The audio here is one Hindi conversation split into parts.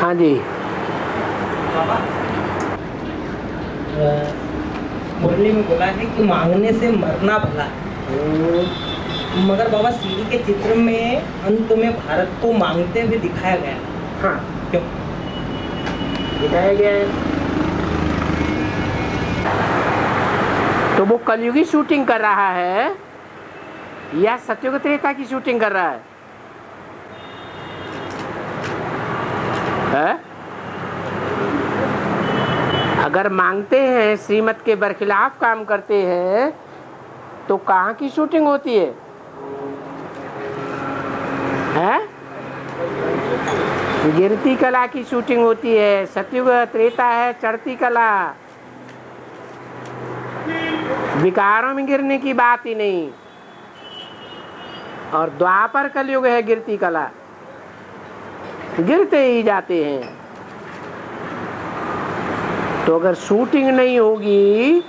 हाँ जी। मुरली में बोला है कि मांगने से मरना भला है। मगर बाबा सीढ़ी के चित्र में अंत में भारत को मांगते हुए दिखाया गया है। हाँ, क्यों दिखाया गया है? तो वो कलयुगी शूटिंग कर रहा है या सतयुग त्रेता की शूटिंग कर रहा है? अगर मांगते हैं, श्रीमत के बरखिलाफ काम करते हैं, तो कहाँ की शूटिंग होती है? गिरती कला की शूटिंग होती है। सतयुग त्रेता है चढ़ती कला। विकारों में गिरने की बात ही नहीं। और द्वापर कलयुग है गिरती कला, गिरते ही जाते हैं। तो अगर शूटिंग नहीं होगी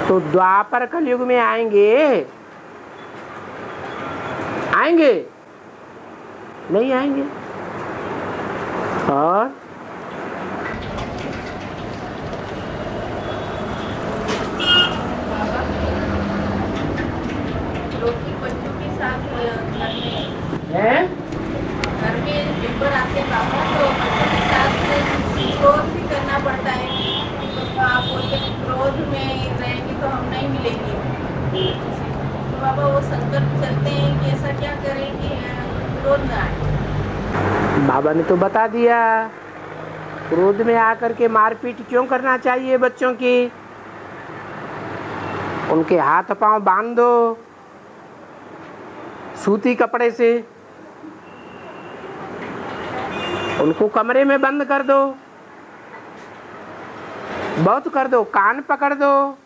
तो द्वापर कलयुग में आएंगे? आएंगे? नहीं आएंगे। और रोटी बच्चों के साथ घर में पेपर आते हैं पापा, तो बच्चों के साथ क्रोध भी करना पड़ता है। तो आप बोलते हैं क्रोध में रहेंगे तो हम नहीं मिलेंगे। तो बाबा वो संकल्प चलते हैं कि ऐसा क्या करें कि क्रोध ना आए। बाबा ने तो बता दिया, क्रोध में आकर के मारपीट क्यों करना चाहिए बच्चों की? उनके हाथ पांव बांध दो सूती कपड़े से, उनको कमरे में बंद कर दो, बहुत कर दो, कान पकड़ दो,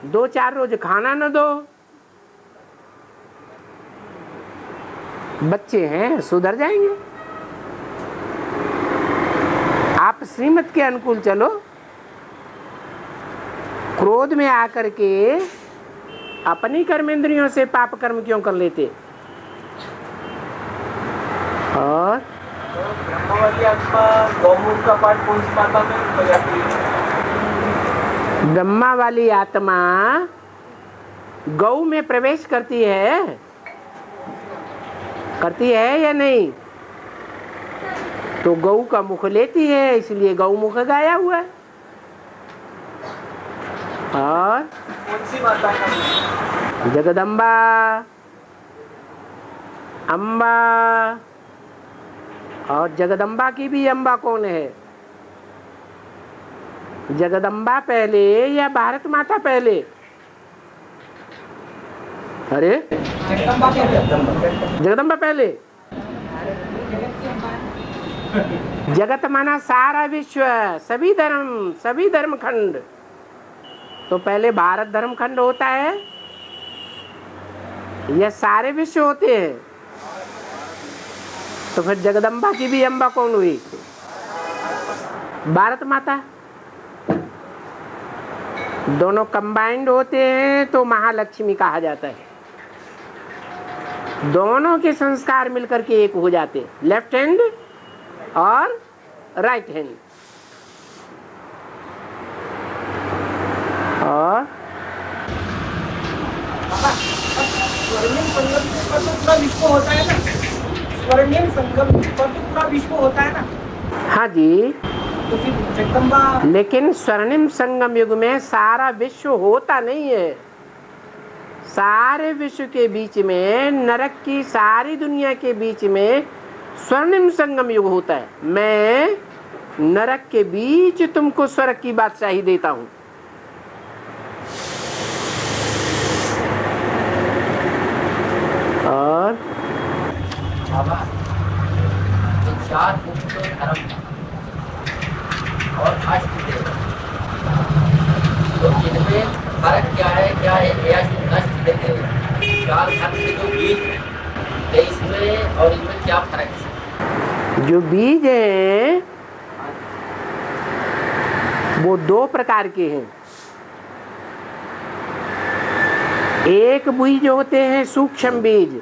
2-4 रोज खाना न दो। बच्चे हैं, सुधर जाएंगे। आप श्रीमत के अनुकूल चलो। क्रोध में आकर के अपनी कर्मेंद्रियों से पाप कर्म क्यों कर लेते? और ब्रह्मा वाली आत्मा गौमूत्र का पाठ कौन सी माता में बजाती है? ब्रह्मा वाली आत्मा गौ में प्रवेश करती है? करती है या नहीं? तो गौ का मुख लेती है, इसलिए गौ मुख गाया हुआ है। और कौन सी माता का? जगदम्बा, अम्बा। और जगदम्बा की भी अम्बा कौन है? जगदम्बा पहले या भारत माता पहले? अरे जगदम्बा पहले। जगत माना सारा विश्व, सभी धर्म खंड। तो पहले भारत धर्म खंड होता है या सारे विश्व होते हैं? तो फिर जगदम्बा की भी अम्बा कौन हुई? भारत माता। दोनों कंबाइंड होते हैं तो महालक्ष्मी कहा जाता है। दोनों के संस्कार मिलकर के एक हो जाते, लेफ्ट हैंड और राइट हैंड। और स्वर्णिम संगम पर तो पूरा विश्व होता है ना? स्वर्णिम संगम पर तो पूरा विश्व होता है ना? हाँ जी, तो फिर जगदम्बा। लेकिन स्वर्णिम संगम युग में सारा विश्व होता नहीं है। सारे विश्व के बीच में, नरक की सारी दुनिया के बीच में स्वर्णिम संगम युग होता है। मैं नरक के बीच तुमको स्वर्ग की बादशाही देता हूं। और बाबा, चार मुख्य धर्म और अष्टदेव, तो इनमें फर्क क्या है? क्या है अष्टदेव चार धर्म के जो बीज है इसमें और इनमें क्या फर्क है? जो बीज है वो 2 प्रकार के हैं। एक बीज होते हैं सूक्ष्म बीज,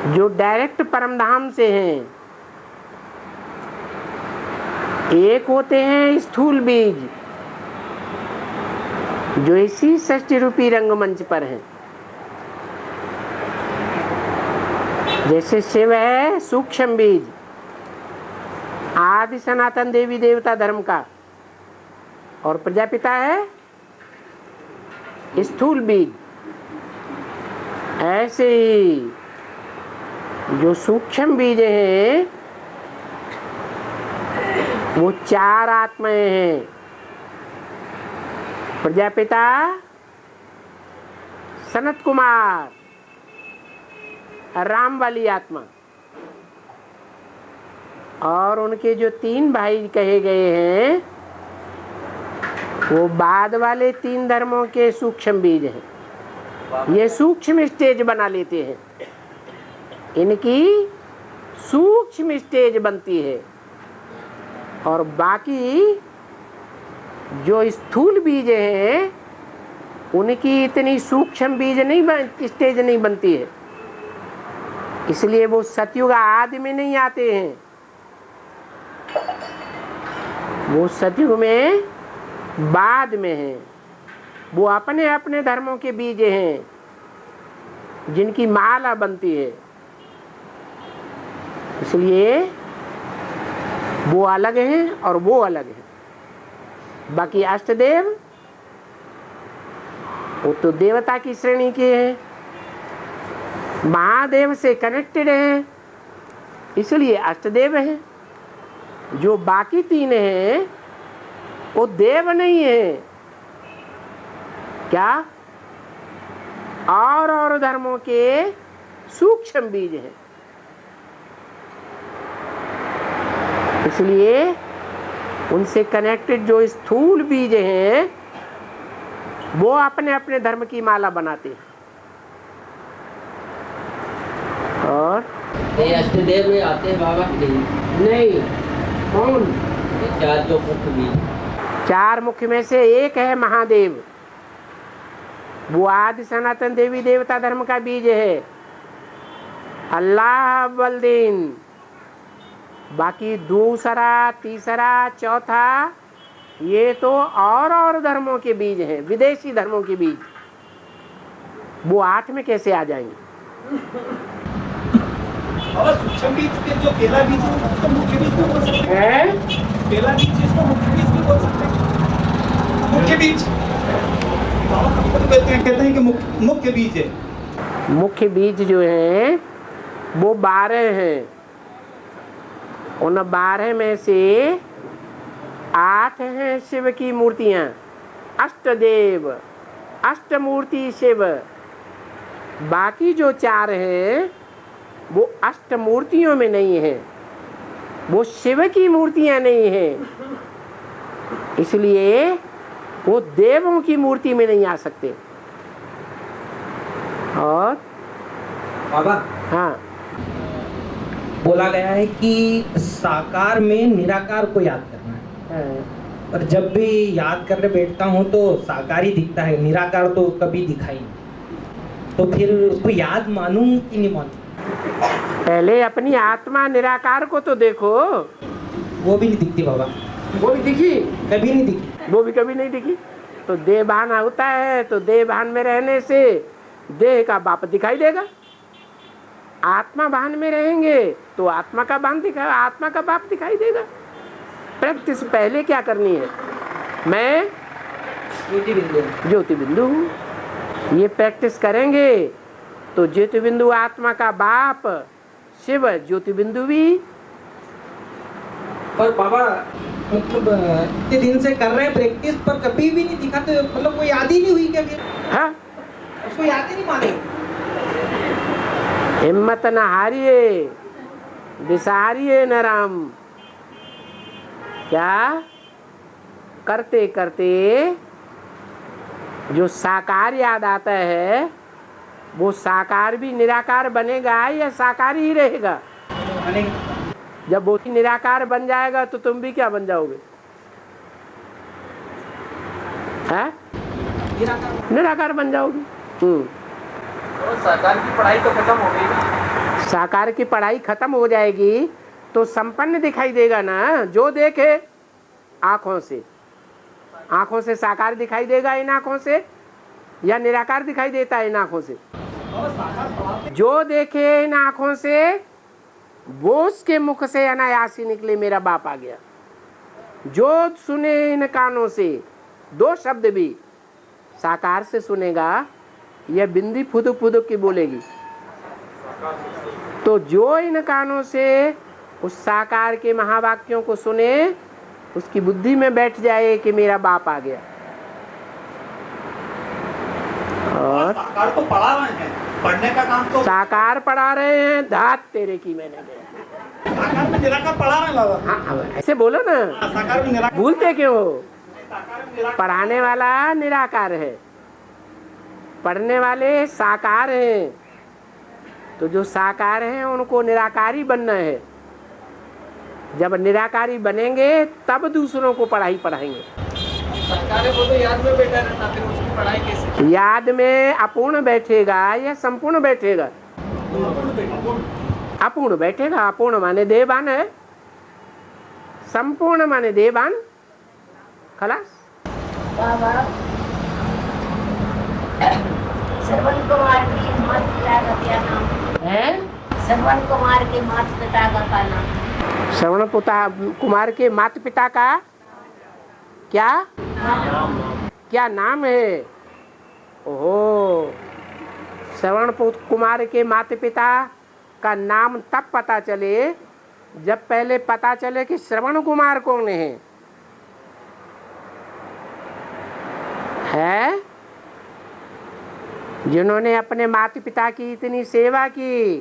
जो डायरेक्ट परमधाम से हैं। एक होते हैं स्थूल बीज, जो इसी सृष्टि रूपी रंगमंच पर हैं। जैसे शिव है सूक्ष्म बीज, आदि सनातन देवी देवता धर्म का, और प्रजापिता है स्थूल बीज। ऐसे ही जो सूक्ष्म बीज हैं वो 4 आत्माएं हैं। प्रजापिता सनत कुमार, राम वाली आत्मा, और उनके जो 3 भाई कहे गए हैं वो बाद वाले 3 धर्मों के सूक्ष्म बीज हैं। ये सूक्ष्म स्टेज बना लेते हैं, इनकी सूक्ष्म स्टेज बनती है, और बाकी जो स्थूल बीज हैं उनकी इतनी सूक्ष्म बीज नहीं स्टेज नहीं बनती है। इसलिए वो सतयुग आदि में नहीं आते हैं, वो सतयुग में बाद में हैं। वो अपने अपने धर्मों के बीज हैं जिनकी माला बनती है। इसलिए वो अलग हैं और वो अलग हैं। बाकी अष्टदेव वो तो देवता की श्रेणी के हैं, महादेव से कनेक्टेड हैं, इसलिए अष्टदेव हैं। जो बाकी 3 हैं वो देव नहीं है, क्या और धर्मों के सूक्ष्म बीज हैं। इसलिए उनसे कनेक्टेड जो स्थूल बीज हैं वो अपने अपने धर्म की माला बनाते हैं। और ये अष्टदेव में आते हैं बाबा की नहीं, कौन? ये 4 जो मुख्य बीज, 4 मुख्य में से एक है महादेव, वो आदि सनातन देवी देवता धर्म का बीज है, अल्लाह बलदीन। बाकी दूसरा, तीसरा, चौथा ये तो और धर्मों के बीज हैं, विदेशी धर्मों के बीज। वो 8 में कैसे आ जाएंगे? और सूक्ष्म बीज के जो पहला बीज है उसको मुख्य बीज भी बोल सकते हैं। पहला बीज जिसको मुख्य बीज भी बोल सकते हैं। मुख्य बीज कहते हैं कि मुख्य बीज है। मुख्य बीज जो है वो 12 हैं। उन 12 में से 8 हैं शिव की मूर्तियां, अष्टदेव, अष्टमूर्ति शिव। बाकी जो 4 हैं वो अष्टमूर्तियों में नहीं है, वो शिव की मूर्तियां नहीं हैं, इसलिए वो देवों की मूर्ति में नहीं आ सकते। और बाबा, हाँ, बोला गया है कि साकार में निराकार को याद करना है, और जब भी याद करने बैठता हूँ तो साकार ही दिखता है, निराकार तो कभी दिखाई नहीं। तो फिर उसको याद मानूं कि नहीं मानूं? पहले अपनी आत्मा निराकार को तो देखो। वो भी नहीं दिखती बाबा। वो भी दिखी? कभी नहीं दिखी। वो भी कभी नहीं दिखी। तो देह भान होता है, तो देह भान में रहने से देह का बाप दिखाई देगा। आत्मा भान में रहेंगे तो आत्मा का भान दिखा, आत्मा का बाप दिखाई देगा। प्रैक्टिस पहले क्या करनी है? मैं ज्योति बिंदु हूँ। ये प्रैक्टिस करेंगे तो ज्योति बिंदु आत्मा का बाप शिव ज्योति बिंदु भी। पर बाबा मतलब इतने दिन से कर रहे हैं प्रैक्टिस, पर कभी भी नहीं दिखा, तो मतलब वो याद ही नहीं हुई क्या? फिर हाँ, उसको याद ही नहीं माने। हिम्मत न हारिए, विसारिए न राम। क्या करते करते जो साकार याद आता है वो साकार भी निराकार बनेगा या साकार ही रहेगा? जब वो निराकार बन जाएगा तो तुम भी क्या बन जाओगे? है? निराकार बन जाओगे। तो सरकार की पढ़ाई तो खत्म हो गई। साकार की पढ़ाई खत्म हो जाएगी तो संपन्न दिखाई देगा ना, जो देखे आंखों से। आंखों से साकार दिखाई देगा इन आंखों से, या निराकार दिखाई देता है इन आंखों से? जो देखे इन आंखों से वो उसके मुख से अनायास ही निकले मेरा बाप आ गया। जो सुने इन कानों से, दो शब्द भी साकार से सुनेगा या बिंदी फुदुक फुदुक की बोलेगी, तो जो इन कानों से उस साकार के महावाक्यों को सुने उसकी बुद्धि में बैठ जाए कि मेरा बाप आ गया। और साकार तो पढ़ा रहे हैं, पढ़ने का काम तो साकार पढ़ा रहे हैं, धात तेरे की मैंने गया। साकार में निराकार पढ़ा रहे हैं बाबा। हाँ ऐसे बोलो ना, साकार में निराकार, भूलते क्यों हो? साकार में निराकार, पढ़ाने वाला निराकार है, पढ़ने वाले साकार हैं। तो जो साकार हैं उनको निराकारी बनना है। जब निराकारी बनेंगे तब दूसरों को पढ़ाई पढ़ाएंगे। साकार है वो तो याद में बैठा रहता है, फिर उसकी पढ़ाई कैसे? याद में अपूर्ण बैठेगा या संपूर्ण बैठेगा? अपूर्ण बैठेगा। अपूर्ण माने देवान है, संपूर्ण माने देवान। खलास। बाबा श्रवण कुमार की माता पिता का क्या नाम है? श्रवण कुमार के माता पिता का क्या नाम? श्रवण कुमार के माता पिता का क्या क्या नाम है? ओहो, श्रवण कुमार के माता पिता का नाम तब पता चले जब पहले पता चले कि श्रवण कुमार कौन है जिन्होंने अपने माता पिता की इतनी सेवा की।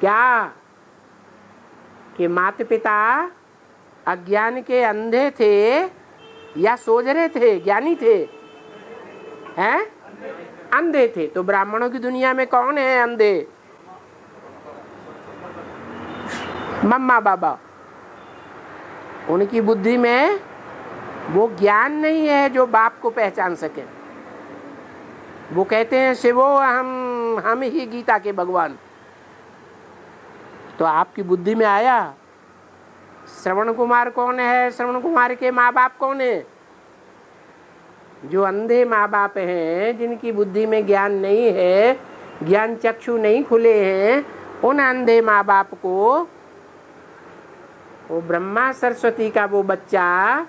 क्या कि माता पिता अज्ञान के अंधे थे या सोझरे थे? ज्ञानी थे? हैं? अंधे थे। तो ब्राह्मणों की दुनिया में कौन है अंधे? मम्मा बाबा। उनकी बुद्धि में वो ज्ञान नहीं है जो बाप को पहचान सके। वो कहते हैं शिवो हम ही गीता के भगवान। तो आपकी बुद्धि में आया श्रवण कुमार कौन है? श्रवण कुमार के माँ बाप कौन है? जो अंधे माँ बाप हैं, जिनकी बुद्धि में ज्ञान नहीं है, ज्ञान चक्षु नहीं खुले हैं, उन अंधे माँ बाप को वो ब्रह्मा सरस्वती का वो बच्चा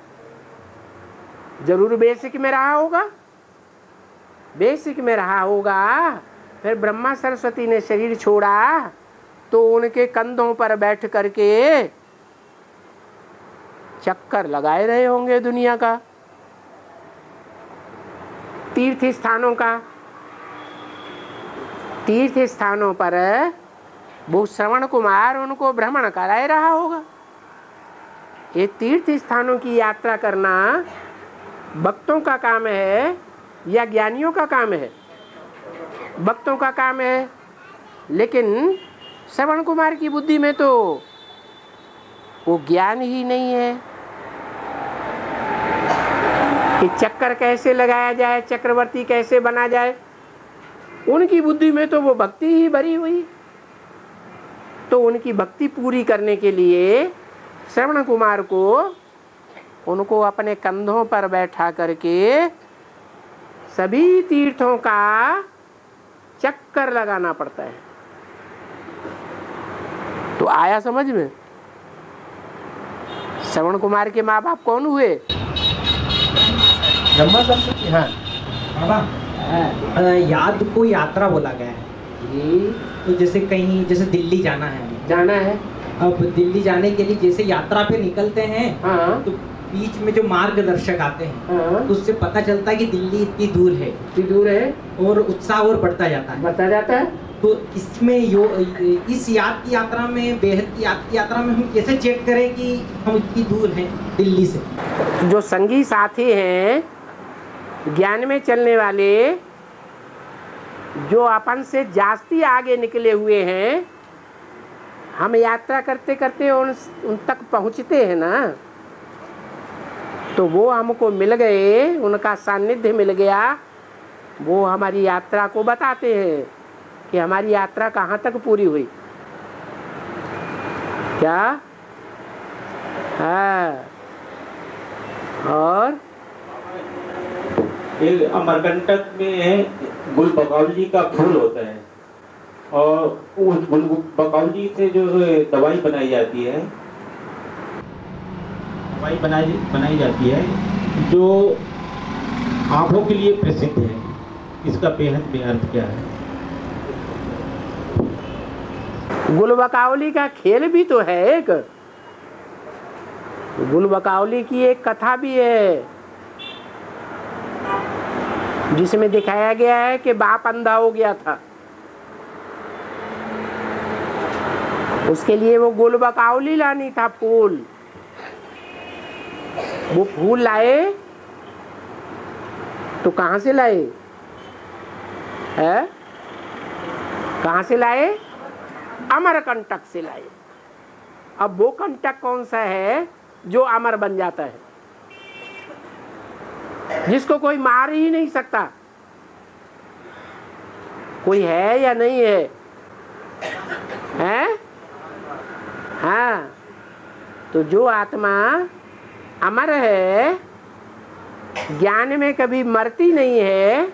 जरूर बेसिक में रहा होगा। बेसिक में रहा होगा, फिर ब्रह्मा सरस्वती ने शरीर छोड़ा तो उनके कंधों पर बैठ करके चक्कर लगाए रहे होंगे दुनिया का, तीर्थ स्थानों का। तीर्थ स्थानों पर वो श्रवण कुमार उनको भ्रमण कराए रहा होगा। ये तीर्थ स्थानों की यात्रा करना भक्तों का काम है या ज्ञानियों का काम है? भक्तों का काम है। लेकिन श्रवण कुमार की बुद्धि में तो वो ज्ञान ही नहीं है कि चक्कर कैसे लगाया जाए, चक्रवर्ती कैसे बना जाए। उनकी बुद्धि में तो वो भक्ति ही भरी हुई। तो उनकी भक्ति पूरी करने के लिए श्रवण कुमार को उनको अपने कंधों पर बैठा करके सभी तीर्थों का चक्कर लगाना पड़ता है। तो आया समझ में? श्रवण कुमार के माँ बाप कौन हुए? ब्रह्मा सरस्वती। हाँ बाबा, याद को यात्रा बोला गया है। तो जैसे कहीं, जैसे दिल्ली जाना है। अब दिल्ली जाने के लिए जैसे यात्रा पे निकलते हैं, हाँ। तो बीच में जो मार्गदर्शक आते हैं, हाँ। तो उससे पता चलता है कि दिल्ली इतनी दूर है और उत्साह और बढ़ता जाता है। तो इसमें इस याद की यात्रा में, बेहद की याद की यात्रा में हम कैसे चेक करें कि हम इतनी दूर हैं दिल्ली से? जो संगी साथी हैं, ज्ञान में चलने वाले, जो अपन से जास्ती आगे निकले हुए हैं, हम यात्रा करते करते उन तक पहुंचते हैं ना, तो वो हमको मिल गए, उनका सानिध्य मिल गया, वो हमारी यात्रा को बताते हैं कि हमारी यात्रा कहाँ तक पूरी हुई। क्या? हाँ। और एक अमरकंटक में गुल बकौली का फूल होता है और उस गुल बकौली से जो दवाई बनाई जाती है, बनाई जाती है जो आंखों के लिए प्रसिद्ध है। इसका बेहद में अर्थ क्या है? गुलबकावली का खेल भी तो है एक। गुलबकावली की एक कथा भी है जिसमें दिखाया गया है कि बाप अंधा हो गया था, उसके लिए वो गुलबकावली लानी था फूल। वो फूल लाए तो कहाँ से लाए? है? कहाँ से लाए? अमरकंटक से लाए। अब वो कंटक कौन सा है जो अमर बन जाता है, जिसको कोई मार ही नहीं सकता? कोई है या नहीं है? हैं? हाँ। तो जो आत्मा अमर है, ज्ञान में कभी मरती नहीं है,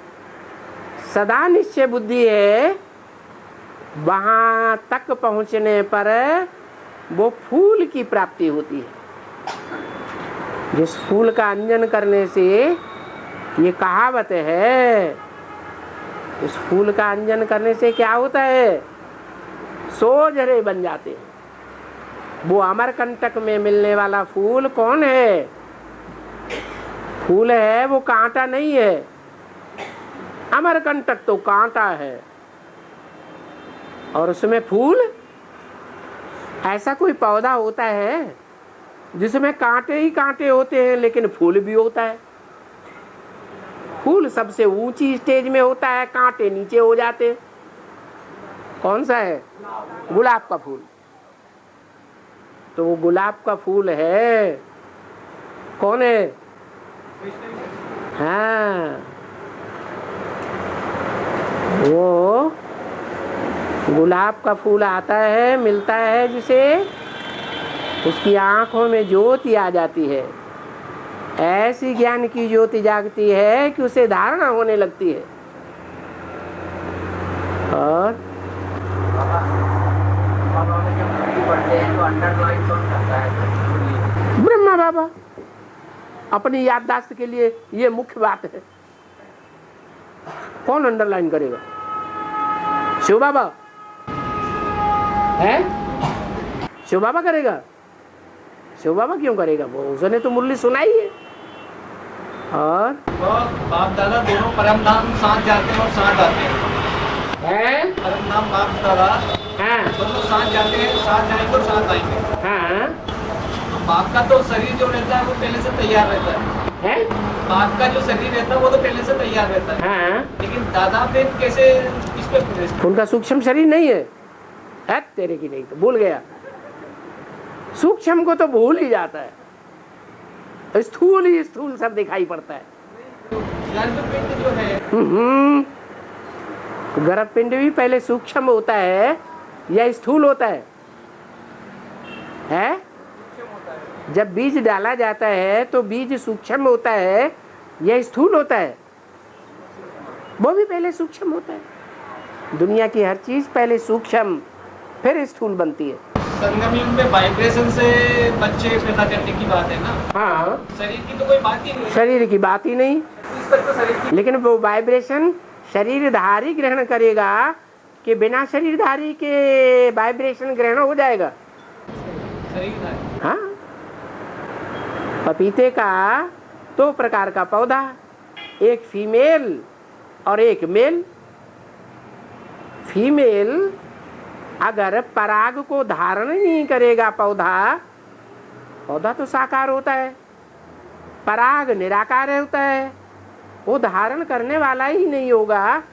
सदा निश्चय बुद्धि है, वहां तक पहुंचने पर वो फूल की प्राप्ति होती है। जिस फूल का अंजन करने से, ये कहावत है, उस फूल का अंजन करने से क्या होता है? सोजरे बन जाते हैं। वो अमरकंटक में मिलने वाला फूल कौन है? फूल है, वो कांटा नहीं है। अमरकंटक तो कांटा है और उसमें फूल। ऐसा कोई पौधा होता है जिसमें कांटे ही कांटे होते हैं लेकिन फूल भी होता है। फूल सबसे ऊंची स्टेज में होता है, कांटे नीचे हो जाते हैं। कौन सा है? गुलाब का फूल। तो वो गुलाब का फूल है, कौन है? हाँ, वो गुलाब का फूल आता है, मिलता है जिसे, उसकी आंखों में ज्योति आ जाती है। ऐसी ज्ञान की ज्योति जागती है कि उसे धारणा होने लगती है। और ब्रह्मा बाबा अपनी याददाश्त के लिए ये मुख्य बात है। कौन अंडरलाइन करेगा? शिव बाबा है? शिव बाबा करेगा? शिव बाबा क्यों करेगा? वो उसने तो मुरली सुनाई है। और बाप दादा दोनों परम धाम साथ जाते हैं और साथ आते हैं। परम धाम बाप दादा हाँ दोनों साथ जाते हैं, साथ जाएंगे और साथ आएंगे। हाँ। तो बाप का तो शरीर जो रहता है वो पहले से तैयार रहता है। बाप का जो शरीर रहता है वो तो पहले से तैयार रहता है। हाँ। लेकिन दादा फिर कैसे इस पे? उनका सूक्ष्म शरीर नहीं है? है तेरे की नहीं तो भूल गया। सूक्ष्म को तो भूल ही जाता है, तो स्थूल ही स्थूल सब दिखाई पड़ता है। गर्भपिंड जो है, गर्भपिंड भी पहले सूक्ष्म होता है या स्थूल होता है? है? जब बीज डाला जाता है तो बीज सूक्ष्म होता है या स्थूल होता है? वो भी पहले सूक्ष्म होता है। दुनिया की हर चीज पहले सूक्ष्म फिर स्थूल बनती है। संगम युग में वाइब्रेशन से बच्चे पैदा करने की बात है ना? हाँ, शरीर की तो कोई बात ही नहीं। शरीर की बात ही नहीं। इस तक तो शरीर की, लेकिन वो वाइब्रेशन शरीरधारी ग्रहण करेगा कि बिना शरीरधारी के वाइब्रेशन ग्रहण हो जाएगा? शरीर। हाँ। पपीते का 2 प्रकार का पौधा, एक फीमेल और एक मेल। फीमेल अगर पराग को धारण नहीं करेगा, पौधा तो साकार होता है, पराग निराकार होता है, वो धारण करने वाला ही नहीं होगा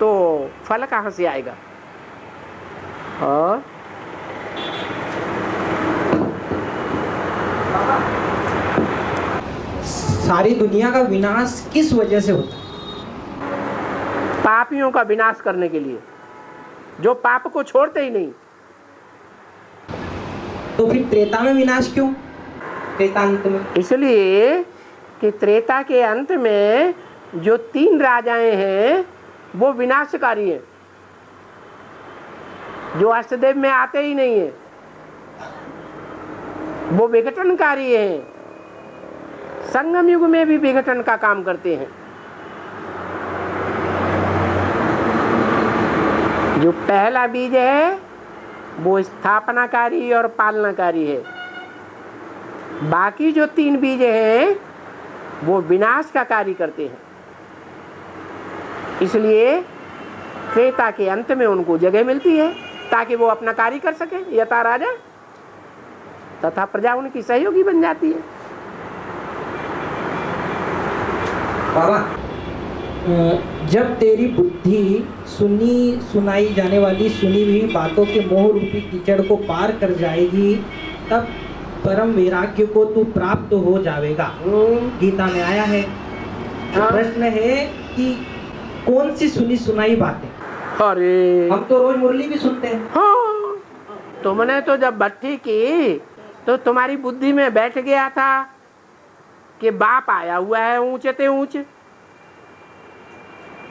तो फल कहाँ से आएगा? और सारी दुनिया का विनाश किस वजह से होता है? पापियों का विनाश करने के लिए, जो पाप को छोड़ते ही नहीं। तो फिर त्रेता में विनाश क्यों? त्रेतांत में इसलिए कि त्रेता के अंत में जो 3 राजाएं हैं वो विनाशकारी हैं, जो अष्टदेव में आते ही नहीं है, वो विघटनकारी हैं। संगम युग में भी विघटन का काम करते हैं। जो पहला बीज है वो स्थापनाकारी और पालनाकारी है। बाकी जो 3 बीज हैं वो विनाश का कार्य करते हैं। इसलिए त्रेता के अंत में उनको जगह मिलती है ताकि वो अपना कार्य कर सके। यथा राजा तथा प्रजा उनकी सहयोगी बन जाती है। बाबा, जब तेरी बुद्धि सुनी सुनाई जाने वाली सुनी हुई बातों के मोह रूपी कीचड़ को पार कर जाएगी, तब परम वैराग्य को तू प्राप्त हो जाएगा। गीता में आया है। प्रश्न है कि कौन सी सुनी सुनाई बातें? अरे हम तो रोज मुरली भी सुनते हैं। हाँ, तुमने तो जब भट्टी की तो तुम्हारी बुद्धि में बैठ गया था कि बाप आया हुआ है ऊंचे ते ऊंचे।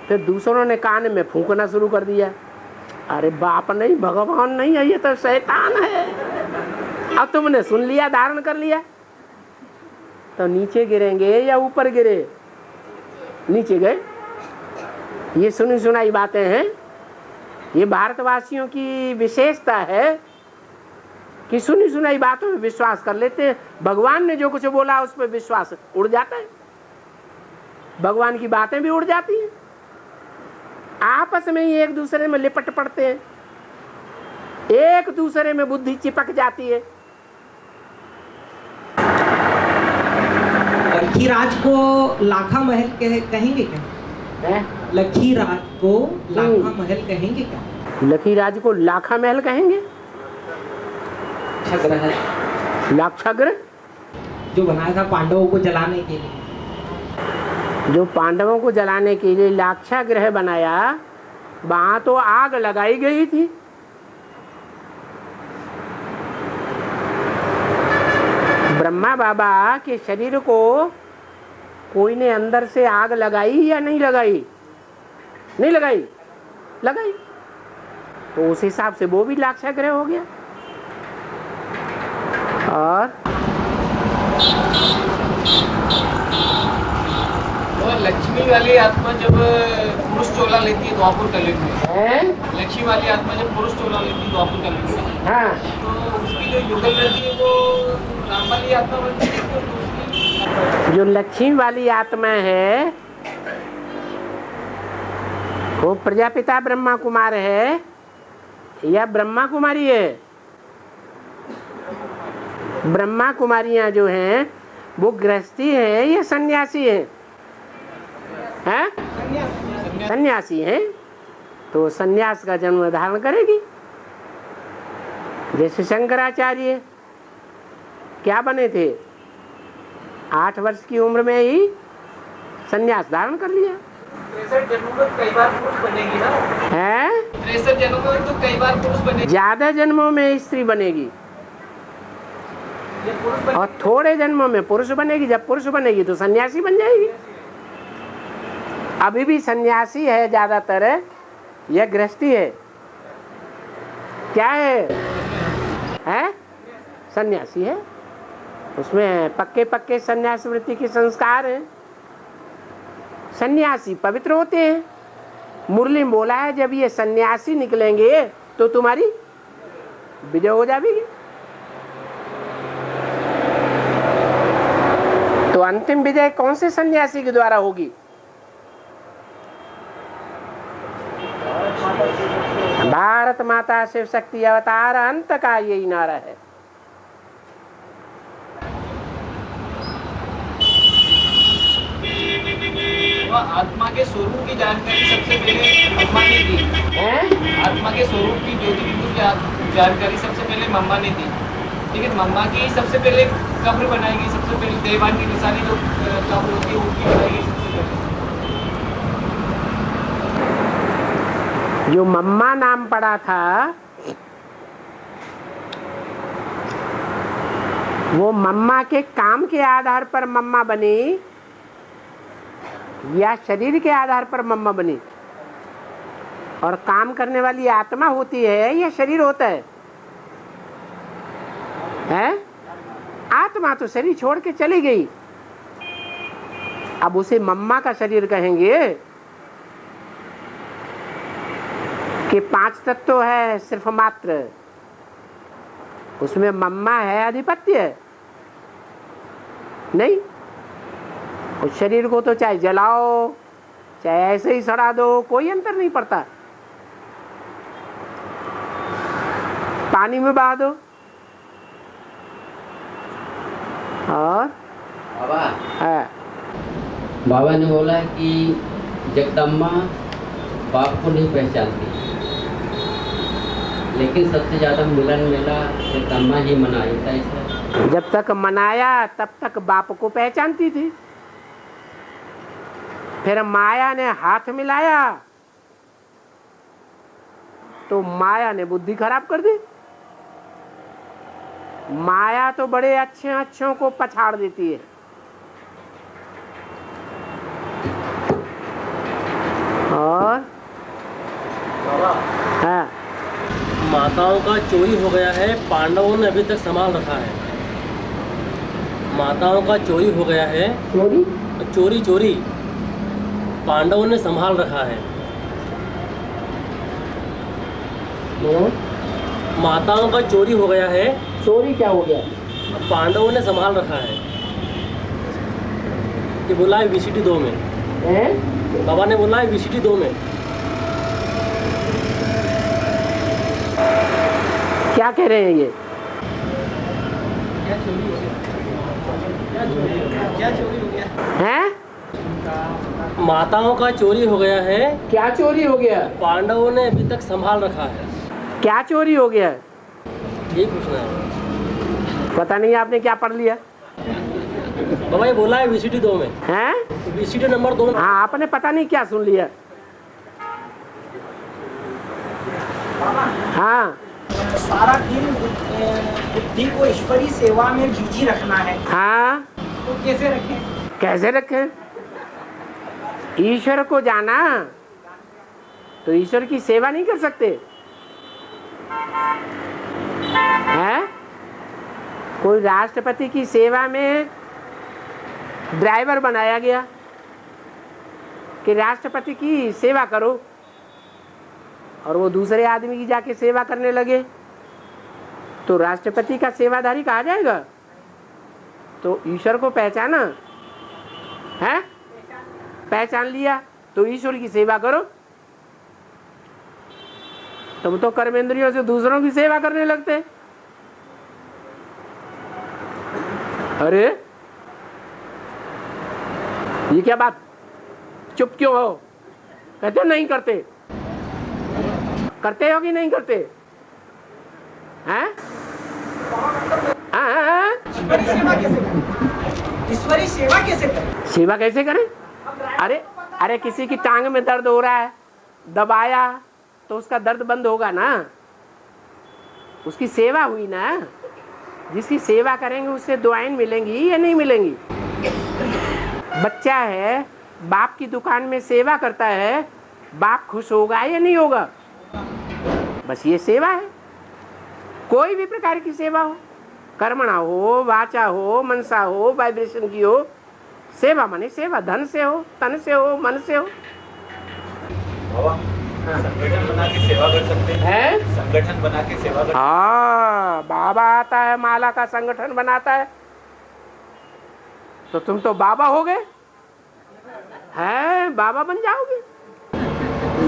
फिर दूसरों ने कान में फूंकना शुरू कर दिया, अरे बाप नहीं, भगवान नहीं है, ये तो शैतान है। अब तुमने सुन लिया, धारण कर लिया, तो नीचे गिरेंगे या ऊपर गिरे? नीचे गए। ये सुनी सुनाई बातें हैं। ये भारतवासियों की विशेषता है कि सुनी सुनाई बातों में विश्वास कर लेते हैं। भगवान ने जो कुछ बोला उस पर विश्वास उड़ जाता है, भगवान की बातें भी उड़ जाती हैं। आपस में ही एक दूसरे में लिपट पड़ते हैं, एक दूसरे में बुद्धि चिपक जाती है। लखी राज को लाखा महल कहेंगे क्या? लखी राज को लाखा महल कहेंगे क्या? लखी राज को लाखा महल कहेंगे? लाक्षागृह है, लाक्षागृह जो बनाया था पांडवों को जलाने के लिए। जो पांडवों को जलाने के लिए लाक्षागृह बनाया, वहां तो आग लगाई गई थी। ब्रह्मा बाबा के शरीर को कोई ने अंदर से आग लगाई या नहीं लगाई? नहीं लगाई, लगाई। तो उस हिसाब से वो भी लाक्षागृह हो गया। और लक्ष्मी वाली आत्मा जब पुरुष चोला लेती है द्वापर कलयुग में, लक्ष्मी वाली आत्मा जब पुरुष चोला लेती है द्वापर कलयुग में, हाँ, तो उसकी जो युगल रहती है वो राम वाली आत्मा बनती है। तो उसकी जो लक्ष्मी वाली आत्मा है वो प्रजापिता ब्रह्मा कुमार है या ब्रह्मा कुमारी है? ब्रह्मा कुमारियां जो हैं वो गृहस्थी है या सन्यासी है? हैं? सन्यासी है। तो सन्यास का जन्म धारण करेगी। जैसे शंकराचार्य क्या बने थे? 8 वर्ष की उम्र में ही सन्यास धारण कर लिया। 63 जन्मों में कई बार पुरुष बनेगी ना? है 63 जन्मों में तो कई बार पुरुष बनेगी। ज्यादा जन्मों में स्त्री बनेगी और थोड़े जन्मों में पुरुष बनेगी। जब पुरुष बनेगी तो सन्यासी बन जाएगी। अभी भी सन्यासी है ज्यादातर, यह गृहस्थी है? क्या है? सन्यासी है। उसमें पक्के पक्के सन्यास वृत्ति के संस्कार हैं। सन्यासी पवित्र होते हैं। मुरली में बोला है जब ये सन्यासी निकलेंगे तो तुम्हारी विजय हो जाएगी। तो अंतिम विजय कौन से सन्यासी के द्वारा होगी? भारत माता शिव शक्ति अवतार अंत का यही नारा है। आत्मा के स्वरूप की जानकारी सबसे पहले मम्मा ने दी। आत्मा के स्वरूप की ज्योति बिंदु की जानकारी सबसे पहले मम्मा ने दी। लेकिन मम्मा की सबसे पहले कब्र बनाएगी। सबसे पहले देवान की निशानी जो कब्र होती है उनकी बनाएगी सबसे पहले। जो मम्मा नाम पड़ा था वो मम्मा के काम के आधार पर मम्मा बनी या शरीर के आधार पर मम्मा बनी? और काम करने वाली आत्मा होती है या शरीर होता है? हैं? आत्मा तो शरीर छोड़ के चली गई, अब उसे मम्मा का शरीर कहेंगे कि 5 तत्व है सिर्फ मात्र, उसमें मम्मा है आधिपत्य? नहीं। उस शरीर को तो चाहे जलाओ चाहे ऐसे ही सड़ा दो, कोई अंतर नहीं पड़ता। पानी में बहा दो और बाबा ने बोला कि जगदम्बा बाप को नहीं पहचानती, लेकिन सबसे ज्यादा मिलन मेला जगदम्बा ही मनाई था। इसलिए जब तक मनाया तब तक बाप को पहचानती थी, फिर माया ने हाथ मिलाया तो माया ने बुद्धि खराब कर दी। माया तो बड़े अच्छों को पछाड़ देती है। और हाँ, माताओं का चोरी हो गया है, पांडवों ने अभी तक संभाल रखा है। माताओं का चोरी हो गया है, चोरी पांडवों ने संभाल रखा है। माताओं का चोरी हो गया है। चोरी क्या हो गया? पांडवों ने संभाल रखा है। ये बोला है VCT 2 में। बाबा ने बोला है VCT 2 में। क्या कह रहे हैं ये? क्या चोरी हो गया? क्या चोरी हो गया? हैं? माताओं का चोरी हो गया है। क्या चोरी हो गया? पांडवों ने अभी तक संभाल रखा है। क्या चोरी हो गया? यही पूछना है। पता नहीं आपने क्या पढ़ लिया। बाबा ये बोला है VCT 2 में। हैं? VCT नंबर 2 में। हाँ, आपने पता नहीं क्या सुन लिया। हाँ, सारा दिन बुद्धि को ईश्वरी सेवा में बिजी रखना है। हाँ, तो कैसे रखें? कैसे रखें? ईश्वर को जाना तो ईश्वर की सेवा नहीं कर सकते हैं? कोई राष्ट्रपति की सेवा में ड्राइवर बनाया गया कि राष्ट्रपति की सेवा करो, और वो दूसरे आदमी की जाके सेवा करने लगे तो राष्ट्रपति का सेवाधारी कहा जाएगा? तो ईश्वर को पहचाना है, पहचान लिया तो ईश्वर की सेवा करो। तुम तो कर्मेंद्रियों से दूसरों की सेवा करने लगते। अरे ये क्या बात, चुप क्यों हो? कहते हो नहीं करते। करते हो कि नहीं करते? हैं? ईश्वरी सेवा कैसे करें? सेवा कैसे करें? अरे किसी की टांग में दर्द हो रहा है, दबाया तो उसका दर्द बंद होगा ना, उसकी सेवा हुई ना। जिसकी सेवा करेंगे उससे दुआएं मिलेंगी या नहीं मिलेंगी? बच्चा है, बाप की दुकान में सेवा करता है, बाप खुश होगा या नहीं होगा? बस ये सेवा है। कोई भी प्रकार की सेवा हो, कर्मणा हो, वाचा हो, मनसा हो, वाइब्रेशन की हो, सेवा माने सेवा। धन से हो, तन से हो, मन से हो। संगठन बना के सेवा कर सकते हैं। संगठन बना के सेवा कर। हाँ, बाबा आता है, माला का संगठन बनाता है, तो तुम तो बाबा हो गए हैं, बाबा बन जाओगे।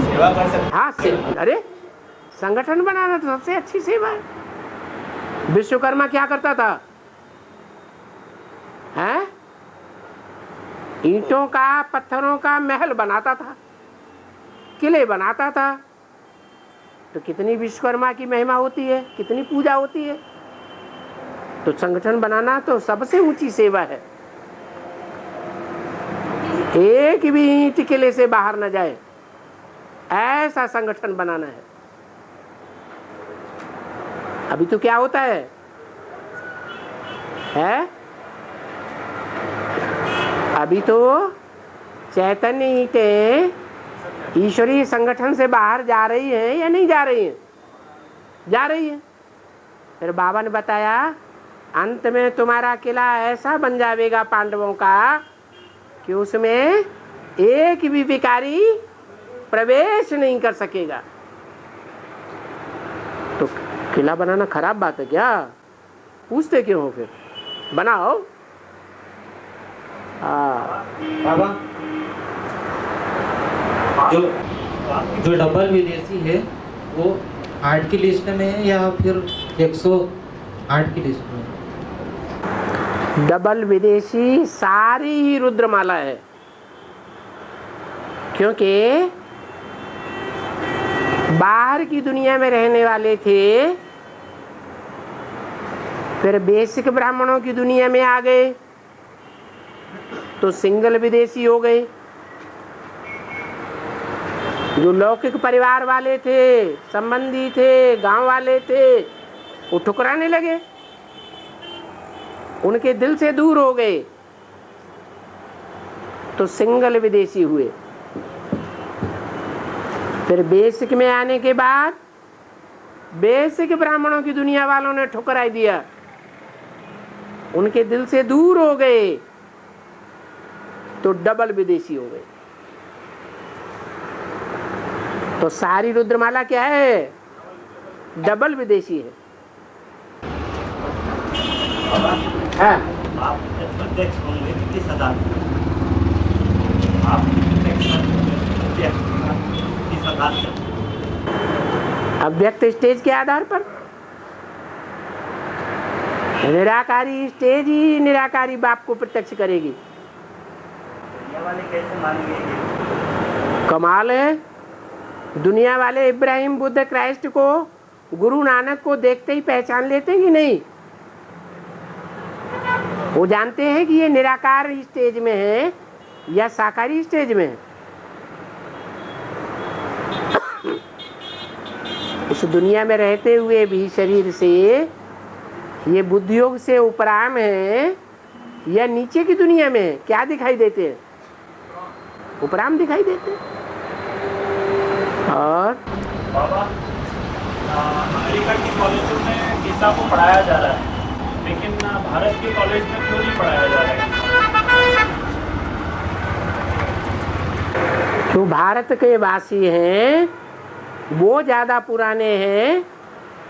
सेवा कर सकते। हाँ, अरे संगठन बनाना तो सबसे अच्छी सेवा है। विश्वकर्मा क्या करता था? हैं? ईंटों का, पत्थरों का महल बनाता था, किले बनाता था। तो कितनी विश्वकर्मा की महिमा होती है, कितनी पूजा होती है। तो संगठन बनाना तो सबसे ऊंची सेवा है। एक भी ईंट किले से बाहर न जाए, ऐसा संगठन बनाना है। अभी तो क्या होता है? अभी तो चैतन्य ईंटें ईश्वरीय संगठन से बाहर जा रही हैं या नहीं जा रही हैं? जा रही है। फिर बाबा ने बताया अंत में तुम्हारा किला ऐसा बन जाएगा पांडवों का कि उसमें एक भी विकारी प्रवेश नहीं कर सकेगा। तो किला बनाना खराब बात है क्या? पूछते क्यों हो? फिर बनाओ। बाबा जो डबल विदेशी है वो 8 की लिस्ट में है या फिर 108 की लिस्ट में? डबल विदेशी सारी ही रुद्रमाला है, क्योंकि बाहर की दुनिया में रहने वाले थे, फिर बेसिक ब्राह्मणों की दुनिया में आ गए तो सिंगल विदेशी हो गए। जो लौकिक परिवार वाले थे, संबंधी थे, गांव वाले थे, वो ठुकराने लगे, उनके दिल से दूर हो गए तो सिंगल विदेशी हुए। फिर बेसिक में आने के बाद बेसिक ब्राह्मणों की दुनिया वालों ने ठुकरा दिया, उनके दिल से दूर हो गए तो डबल विदेशी हो गए। तो सारी रुद्रमाला क्या है? डबल विदेशी है। हाँ। आप प्रत्यक्ष होंगे किस आधार पर? आप किस आधार पर? अव्यक्त स्टेज के आधार पर। निराकारी स्टेज ही निराकारी बाप को प्रत्यक्ष करेगी। दुनिया वाले कैसे मानेंगे? कमाल है। दुनिया वाले इब्राहिम, बुद्ध, क्राइस्ट को, गुरु नानक को देखते ही पहचान लेते हैं कि नहीं? वो जानते हैं कि ये निराकार स्टेज में है या साकारी स्टेज में है। इस दुनिया में रहते हुए भी शरीर से ये बुद्धियोग से उपराम है या नीचे की दुनिया में है? क्या दिखाई देते हैं? उपराम दिखाई देते हैं। और बाबा अमेरिका के कॉलेजों में गीता को पढ़ाया जा रहा है, लेकिन भारत के कॉलेज में क्यों नहीं पढ़ाया जा रहा है? जो भारत के वासी हैं वो ज्यादा पुराने हैं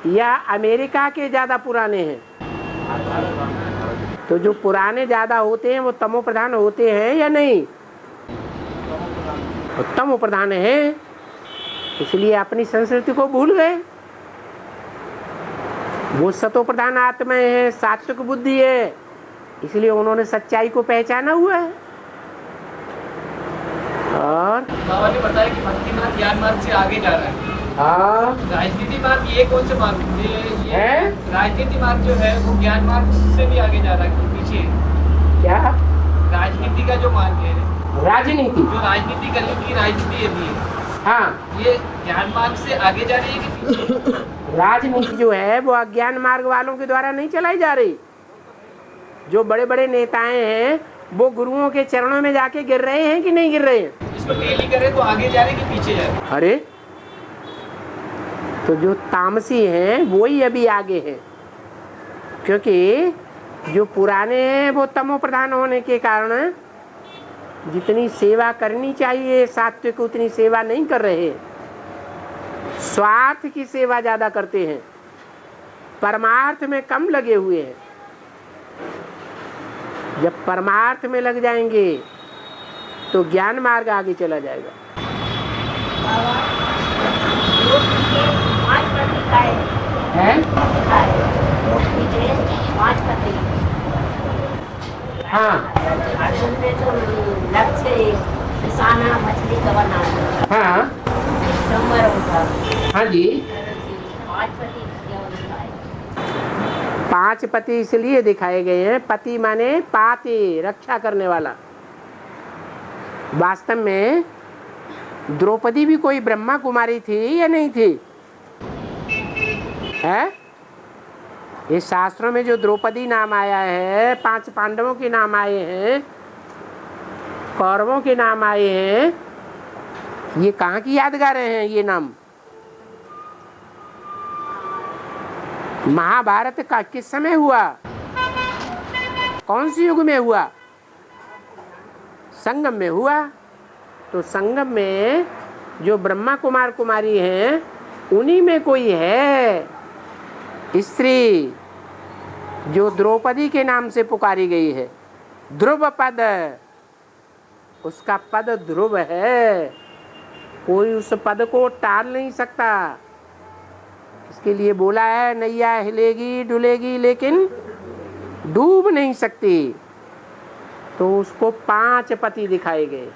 या अमेरिका के ज्यादा पुराने हैं? तो जो पुराने ज्यादा होते हैं वो तमो प्रधान होते हैं या नहीं? तमो प्रधान है, इसलिए अपनी संस्कृति को भूल गए। वो सतो प्रधान आत्मा है, सात्विक बुद्धि है, इसलिए उन्होंने सच्चाई को पहचाना हुआ है। और बाबा ने बताया कि भक्ति मार्ग ज्ञान मार्ग से आगे जा रहा है। राजनीति मार्ग ये कौन से मार्ग ये राजनीति मार्ग जो है वो ज्ञान मार्ग से भी आगे जा रहा है, पीछे क्या? राजनीति का जो मार्ग है, राजनीति जो राजनीति कल की राजनीति अभी है, हाँ, ये ज्ञान मार्ग से आगे जा रही है कि पीछे? राजनीति जो है वो अज्ञान मार्ग वालों के द्वारा नहीं चलाई जा रही। जो बड़े बड़े नेताएं हैं वो गुरुओं के चरणों में जाके गिर रहे हैं कि नहीं गिर रहे हैं? इसको डेली करे तो आगे जा रहे कि पीछे जा रहे? अरे तो जो तामसी हैं वो ही अभी आगे हैं, क्योंकि जो पुराने हैं वो तमो प्रधान होने के कारण जितनी सेवा करनी चाहिए सात्विक उतनी सेवा नहीं कर रहे, स्वार्थ की सेवा ज्यादा करते हैं, परमार्थ में कम लगे हुए हैं। जब परमार्थ में लग जाएंगे तो ज्ञान मार्ग आगे चला जाएगा। हैं? हाँ मछली का बनाना। हाँ हाँ जी। 5 पति इसलिए दिखाए गए हैं, पति माने पाति, रक्षा करने वाला। वास्तव में द्रौपदी भी कोई ब्रह्मा कुमारी थी या नहीं थी? है? ये शास्त्रों में जो द्रौपदी नाम आया है, 5 पांडवों के नाम आए हैं, कौरवों के नाम आए हैं, ये कहाँ की यादगार हैं ये नाम? महाभारत का किस समय हुआ? कौन सी युग में हुआ? संगम में हुआ। तो संगम में जो ब्रह्मा कुमार कुमारी हैं, उन्हीं में कोई है स्त्री जो द्रौपदी के नाम से पुकारी गई है। ध्रुव पद, उसका पद ध्रुव है, कोई उस पद को टाल नहीं सकता। इसके लिए बोला है, नैया हिलेगी डुलेगी लेकिन डूब नहीं सकती। तो उसको 5 पति दिखाए गए।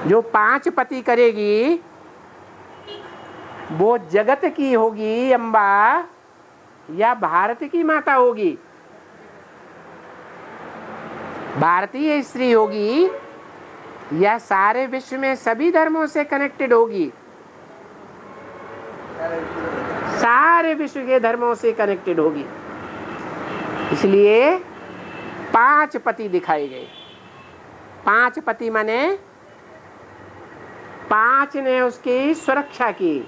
जो 5 पति करेगी वो जगत की होगी अम्बा या भारत की माता होगी? भारतीय स्त्री होगी या सारे विश्व में सभी धर्मों से कनेक्टेड होगी? सारे विश्व के धर्मों से कनेक्टेड होगी। इसलिए 5 पति दिखाए गए। 5 पति माने 5 ने उसकी सुरक्षा की,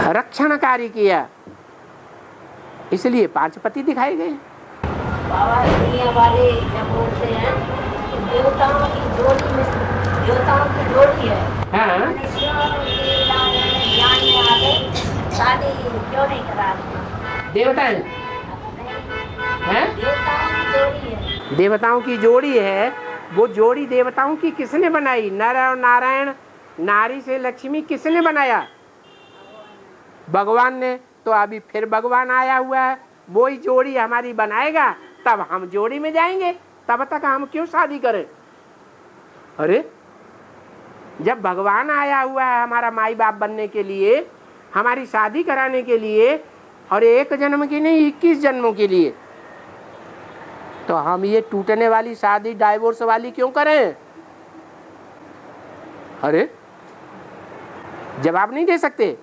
रक्षण कार्य किया, इसलिए 5 पति दिखाए गए। बाबा दुनिया वाले जब बोलते हैं कि देवताओं की जोड़ी है, हाँ। मनुष्यों की ज्ञान में आ गई, शादी क्यों नहीं करा रही? देवताएं हैं? देवताओं की जोड़ी है। देवताओं की जोड़ी है। वो जोड़ी देवताओं की किसने बनाई? नर और नारायण, नारी से लक्ष्मी किसने बनाया? भगवान ने। तो अभी फिर भगवान आया हुआ है, वही जोड़ी हमारी बनाएगा, तब हम जोड़ी में जाएंगे। तब तक हम क्यों शादी करें? अरे जब भगवान आया हुआ है हमारा माई बाप बनने के लिए, हमारी शादी कराने के लिए, और 1 जन्म की नहीं 21 जन्मों के लिए, तो हम ये टूटने वाली शादी, डाइवोर्स वाली क्यों करें? अरे जवाब नहीं दे सकते।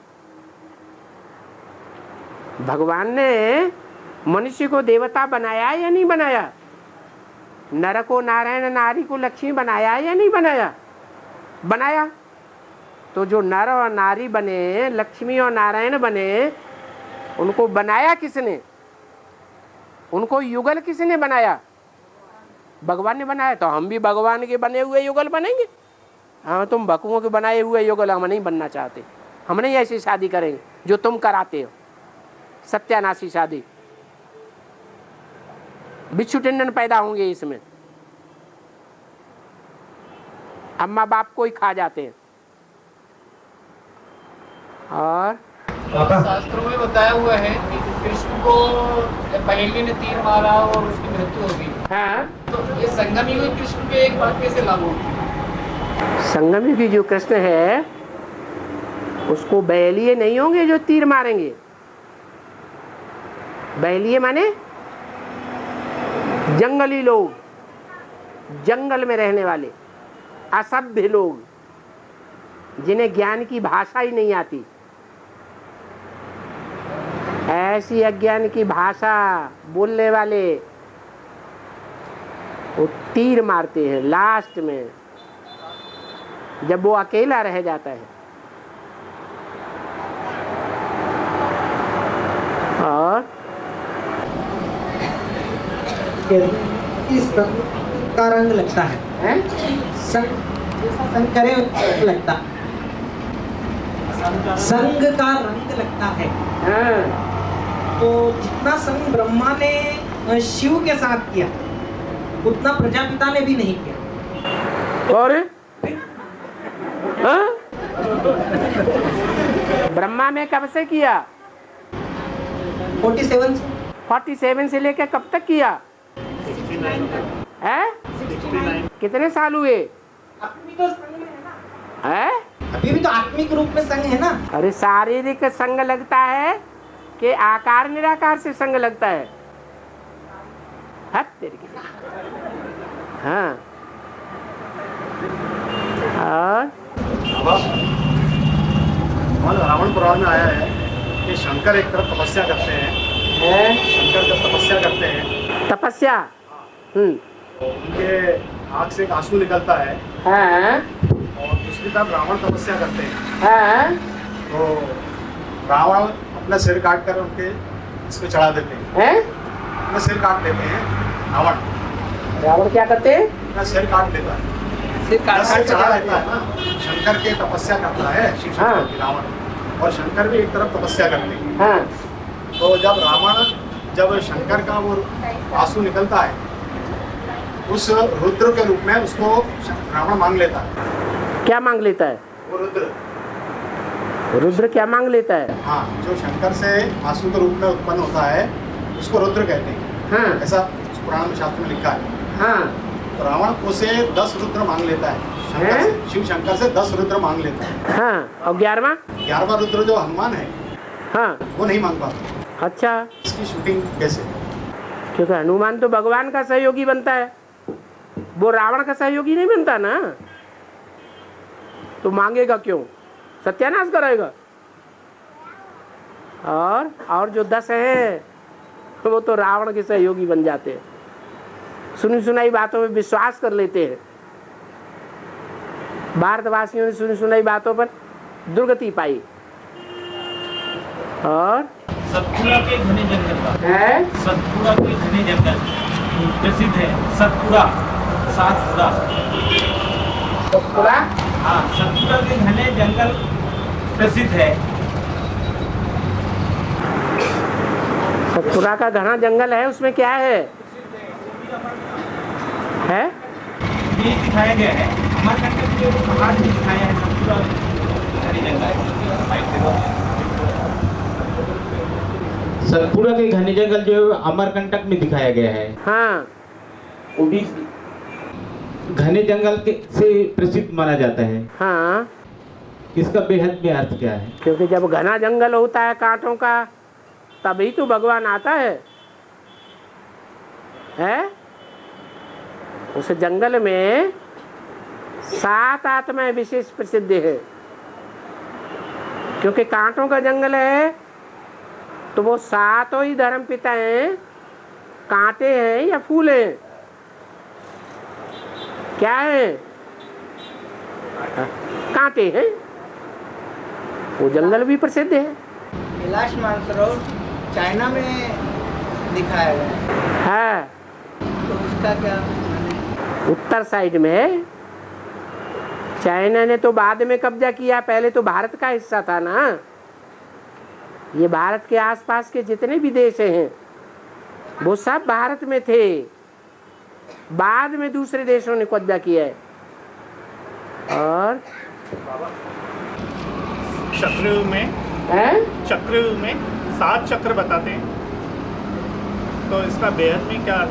भगवान ने मनुष्य को देवता बनाया या नहीं बनाया? नर को नारायण, नारी को लक्ष्मी बनाया या नहीं बनाया? बनाया। तो जो नर और नारी बने, लक्ष्मी और नारायण बने, उनको बनाया किसने? उनको युगल किसने बनाया? भगवान ने बनाया। तो हम भी भगवान के बने हुए युगल बनेंगे? हाँ, तुम भकुओं के बनाए हुए युगल हम नहीं बनना चाहते। हम नहीं ऐसी शादी करेंगे जो तुम कराते हो, सत्यानाशी शादी। बिच्छू टंडन पैदा होंगे इसमें, अम्मा बाप को ही खा जाते हैं। और शास्त्रों में बताया हुआ है कि कृष्ण को पहेली ने तीर मारा और उसकी मृत्यु हो गई। हाँ, तो ये संगम युग कृष्ण पे एक बात कैसे लागू होती है? संगम युगी जो कृष्ण है उसको बैलिए नहीं होंगे जो तीर मारेंगे। बैलिए माने जंगली लोग, जंगल में रहने वाले असभ्य लोग, जिन्हें ज्ञान की भाषा ही नहीं आती। ऐसी अज्ञान की भाषा बोलने वाले वो तीर मारते हैं लास्ट में, जब वो अकेला रह जाता है। और इस का रंग लगता है, संग करे लगता, संग का रंग लगता है। तो जितना संग ब्रह्मा ने शिव के साथ किया उतना प्रजापिता ने भी नहीं किया। और ब्रह्मा में कब से किया? 47 से लेकर कब तक किया है? कितने साल हुए? अभी तो संग में है ना, है? अभी भी तो आत्मिक रूप में संग है ना। अरे शारीरिक संग लगता है कि आकार निराकार से संग लगता है? हट तेरे की। हाँ, और रावण पुराण में आया है कि शंकर एक तरफ तपस्या करते हैं। शंकर जब तपस्या करते हैं, तपस्या, उनके आँख से एक आंसू निकलता है। और दूसरी तरफ रावण तपस्या करते हैं। तो रावण अपना सिर काट कर उनके इस पे चढ़ा देते हैं। अपना सिर काट देते हैं रावण क्या करते हैं? अपना सिर काट देता है, सिर चढ़ा देता है ना। शंकर के तपस्या करता है शिव शंकर की रावण, और शंकर भी एक तरफ तपस्या करते हैं। तो जब शंकर का वो आंसू निकलता है, उस रुद्र के रूप में उसको रावण मांग लेता है। क्या मांग लेता है? वो रुद्र क्या मांग लेता है? हाँ, जो शंकर से आंसू के रूप में उत्पन्न होता है उसको रुद्र कहते हैं। ऐसा पुराण में शास्त्र में लिखा है। तो रावण उसे 10 रुद्र मांग लेता है। शंकर से, शिव शंकर से 10 रुद्र मांग लेता है। और 11वां रुद्र जो हनुमान है, वो नहीं मांग पाता। अच्छा, इसकी शूटिंग कैसे? क्योंकि हनुमान तो भगवान का सहयोगी बनता है, वो रावण का सहयोगी नहीं बनता ना। तो मांगेगा क्यों? सत्यानाश कराएगा। और जो 10 है वो तो रावण के सहयोगी बन जाते हैं, सुनी सुनाई बातों में विश्वास कर लेते हैं। भारतवासियों ने सुनी सुनाई बातों पर दुर्गति पाई। और सतपुड़ा के घने जंगल का सतपुड़ा के घने जंगल प्रसिद्ध है। सतपुड़ा, सातपुड़ा। सतपुड़ा, हाँ, सतपुड़ा के घने जंगल प्रसिद्ध है। सतपुड़ा का घना जंगल है, उसमें क्या है? ये दिखाया गया है अमरकंटक के पहाड़ में दिखाया है। सतपुड़ा घने जंगल, सतपुड़ा के घने जंगल जो अमरकंटक में दिखाया गया है। हाँ, घने जंगल के से प्रसिद्ध माना जाता है। हाँ, इसका बेहद में अर्थ क्या है? क्योंकि जब घना जंगल होता है कांटों का, तभी तो भगवान आता है। उस जंगल में 7 आत्माएं विशेष प्रसिद्ध है। क्योंकि कांटों का जंगल है, तो वो 7 ही धर्म पिता हैं। कांटे हैं या फूल हैं? क्या है? कांटे हैं। वो जंगल भी प्रसिद्ध है। कैलाश मानसरोवर चाइना में दिखाया गया है। तो उसका क्या? उत्तर साइड में है। चाइना ने तो बाद में कब्जा किया, पहले तो भारत का हिस्सा था ना। ये भारत के आसपास के जितने भी देश हैं वो सब भारत में थे, बाद में दूसरे देशों ने कब्जा किया है। और चक्रव्यूह में 7 चक्र बताते हैं, तो इसका बेहद में क्या?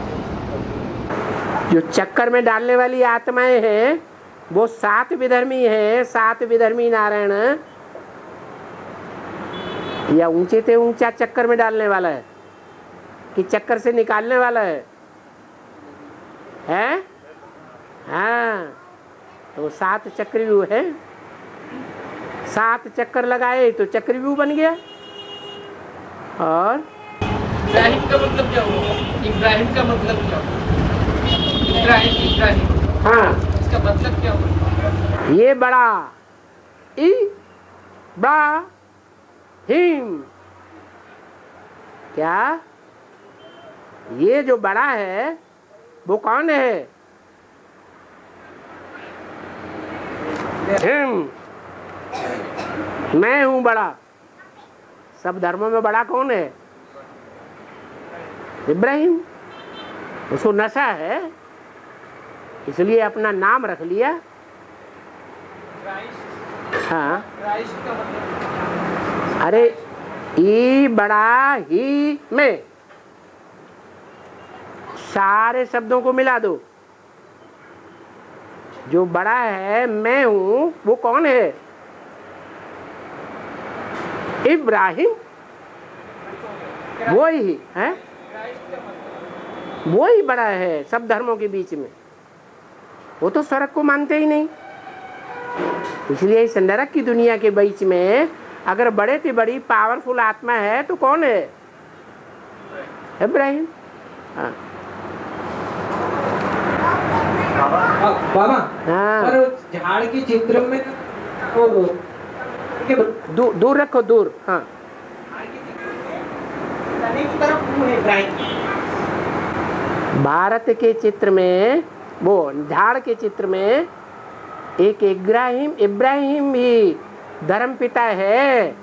जो चक्कर में डालने वाली आत्माएं हैं वो 7 विधर्मी हैं। 7 विधर्मी नारायण, या ऊंचे से ऊंचा चक्कर में डालने वाला है कि चक्कर से निकालने वाला है? हाँ, तो 7 चक्रव्यूह है। 7 चक्कर लगाए तो चक्रव्यूह बन गया। और इब्राहिम का मतलब क्या हुआ? इब्राहिम का मतलब क्या हुआ? इब्राहिम, हाँ, इसका मतलब क्या हुआ? ये बड़ा बड़ा हिम, क्या ये जो बड़ा है वो कौन है? हिम, मैं हूं बड़ा। सब धर्मों में बड़ा कौन है? इब्राहिम। उसको नशा है, इसलिए अपना नाम रख लिया। हाँ, अरे ई बड़ा ही में सारे शब्दों को मिला दो। जो बड़ा है मैं हूं वो कौन है? इब्राहिम। वो ही है, वो ही बड़ा है सब धर्मों के बीच में। वो तो स्वर्ग को मानते ही नहीं। इसलिए इस नरक की दुनिया के बीच में अगर बड़े से बड़ी पावरफुल आत्मा है तो कौन है? इब्राहिम। हाँ बाबा, हाँ। पर झाड़ के चित्र में दूर रखो, दूर। हाँ, भारत के चित्र में, वो झाड़ के चित्र में एक इब्राहिम भी धर्मपिता है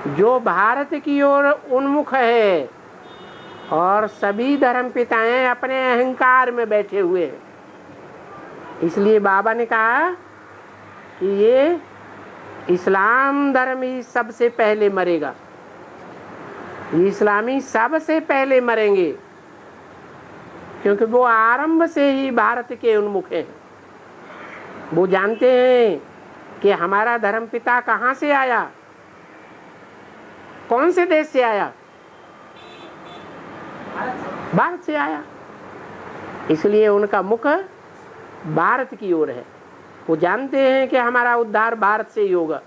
जो भारत की ओर उन्मुख है, और सभी धर्मपिताएं अपने अहंकार में बैठे हुए हैं। इसलिए बाबा ने कहा कि ये इस्लाम धर्म ही सबसे पहले मरेगा, ये इस्लामी सबसे पहले मरेंगे, क्योंकि वो आरंभ से ही भारत के उन्मुख हैं। वो जानते हैं कि हमारा धर्मपिता कहाँ से आया, कौन से देश से आया, भारत से आया। इसलिए उनका मुख भारत की ओर है। वो जानते हैं कि हमारा उद्धार भारत से ही होगा।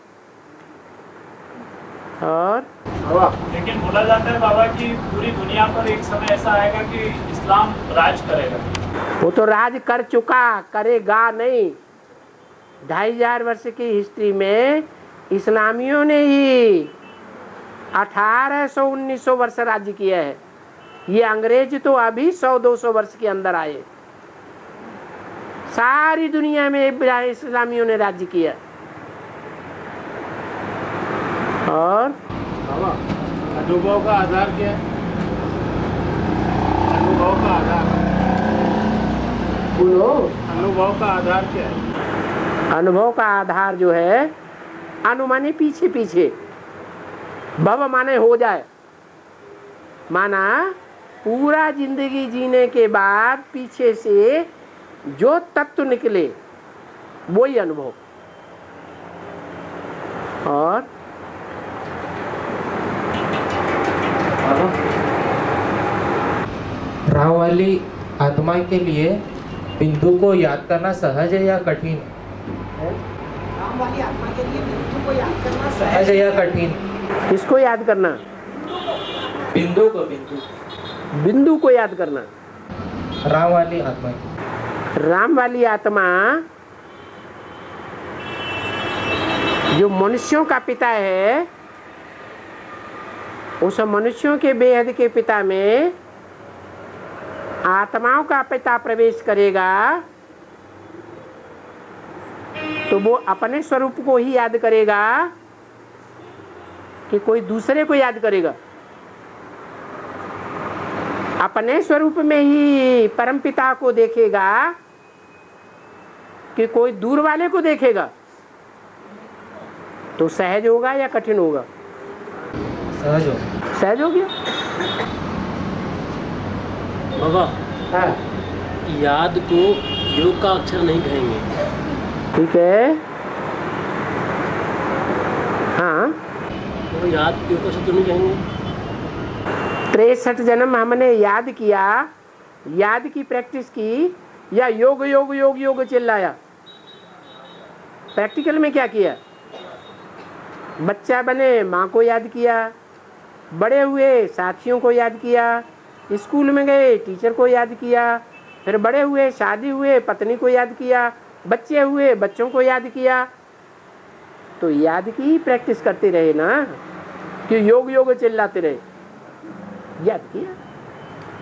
और लेकिन बोला जाता है बाबा कि पूरी दुनिया पर एक समय ऐसा आएगा कि इस्लाम राज करेगा। वो तो राज कर चुका, करेगा नहीं। 2500 वर्ष की हिस्ट्री में इस्लामियों ने ही 1800-1900 वर्ष राज्य किया है। ये अंग्रेज तो अभी 100-200 वर्ष के अंदर आए। सारी दुनिया में इस्लामियों ने राज्य किया। और अनुभव का आधार क्या है? अनुभव का आधार बोलो। अनुभव का आधार क्या है? अनुभव का आधार जो है, अनु माने पीछे पीछे, भव माने हो जाए, माना पूरा जिंदगी जीने के बाद पीछे से जो तत्व निकले वही अनुभव। और राम वाली आत्मा के लिए बिंदु को याद करना सहज है या कठिन है? राम वाली आत्मा के लिए बिंदु को याद करना सहज है या कठिन? किसको याद करना? बिंदु को, बिंदु को याद करना। राम वाली आत्मा। राम वाली आत्मा जो मनुष्यों का पिता है, उस मनुष्यों के बेहद के पिता में आत्माओं का पिता प्रवेश करेगा तो वो अपने स्वरूप को ही याद करेगा कि कोई दूसरे को याद करेगा? अपने स्वरूप में ही परमपिता को देखेगा कि कोई दूर वाले को देखेगा? तो सहज होगा या कठिन होगा? सहज होगा। सहज हो गया बाबा। हाँ। याद को योग का अक्षर नहीं कहेंगे। ठीक है। हाँ, तो याद योग का शब्द नहीं कहेंगे। 63 जन्म हमने याद किया, याद की प्रैक्टिस की, या योग योग योग योग चिल्लाया? प्रैक्टिकल में क्या किया? बच्चा बने माँ को याद किया, बड़े हुए साथियों को याद किया, स्कूल में गए टीचर को याद किया, फिर बड़े हुए शादी हुए पत्नी को याद किया, बच्चे हुए बच्चों को याद किया। तो याद की प्रैक्टिस करते रहे ना, कि योग योग चिल्लाते रहे, याद किया।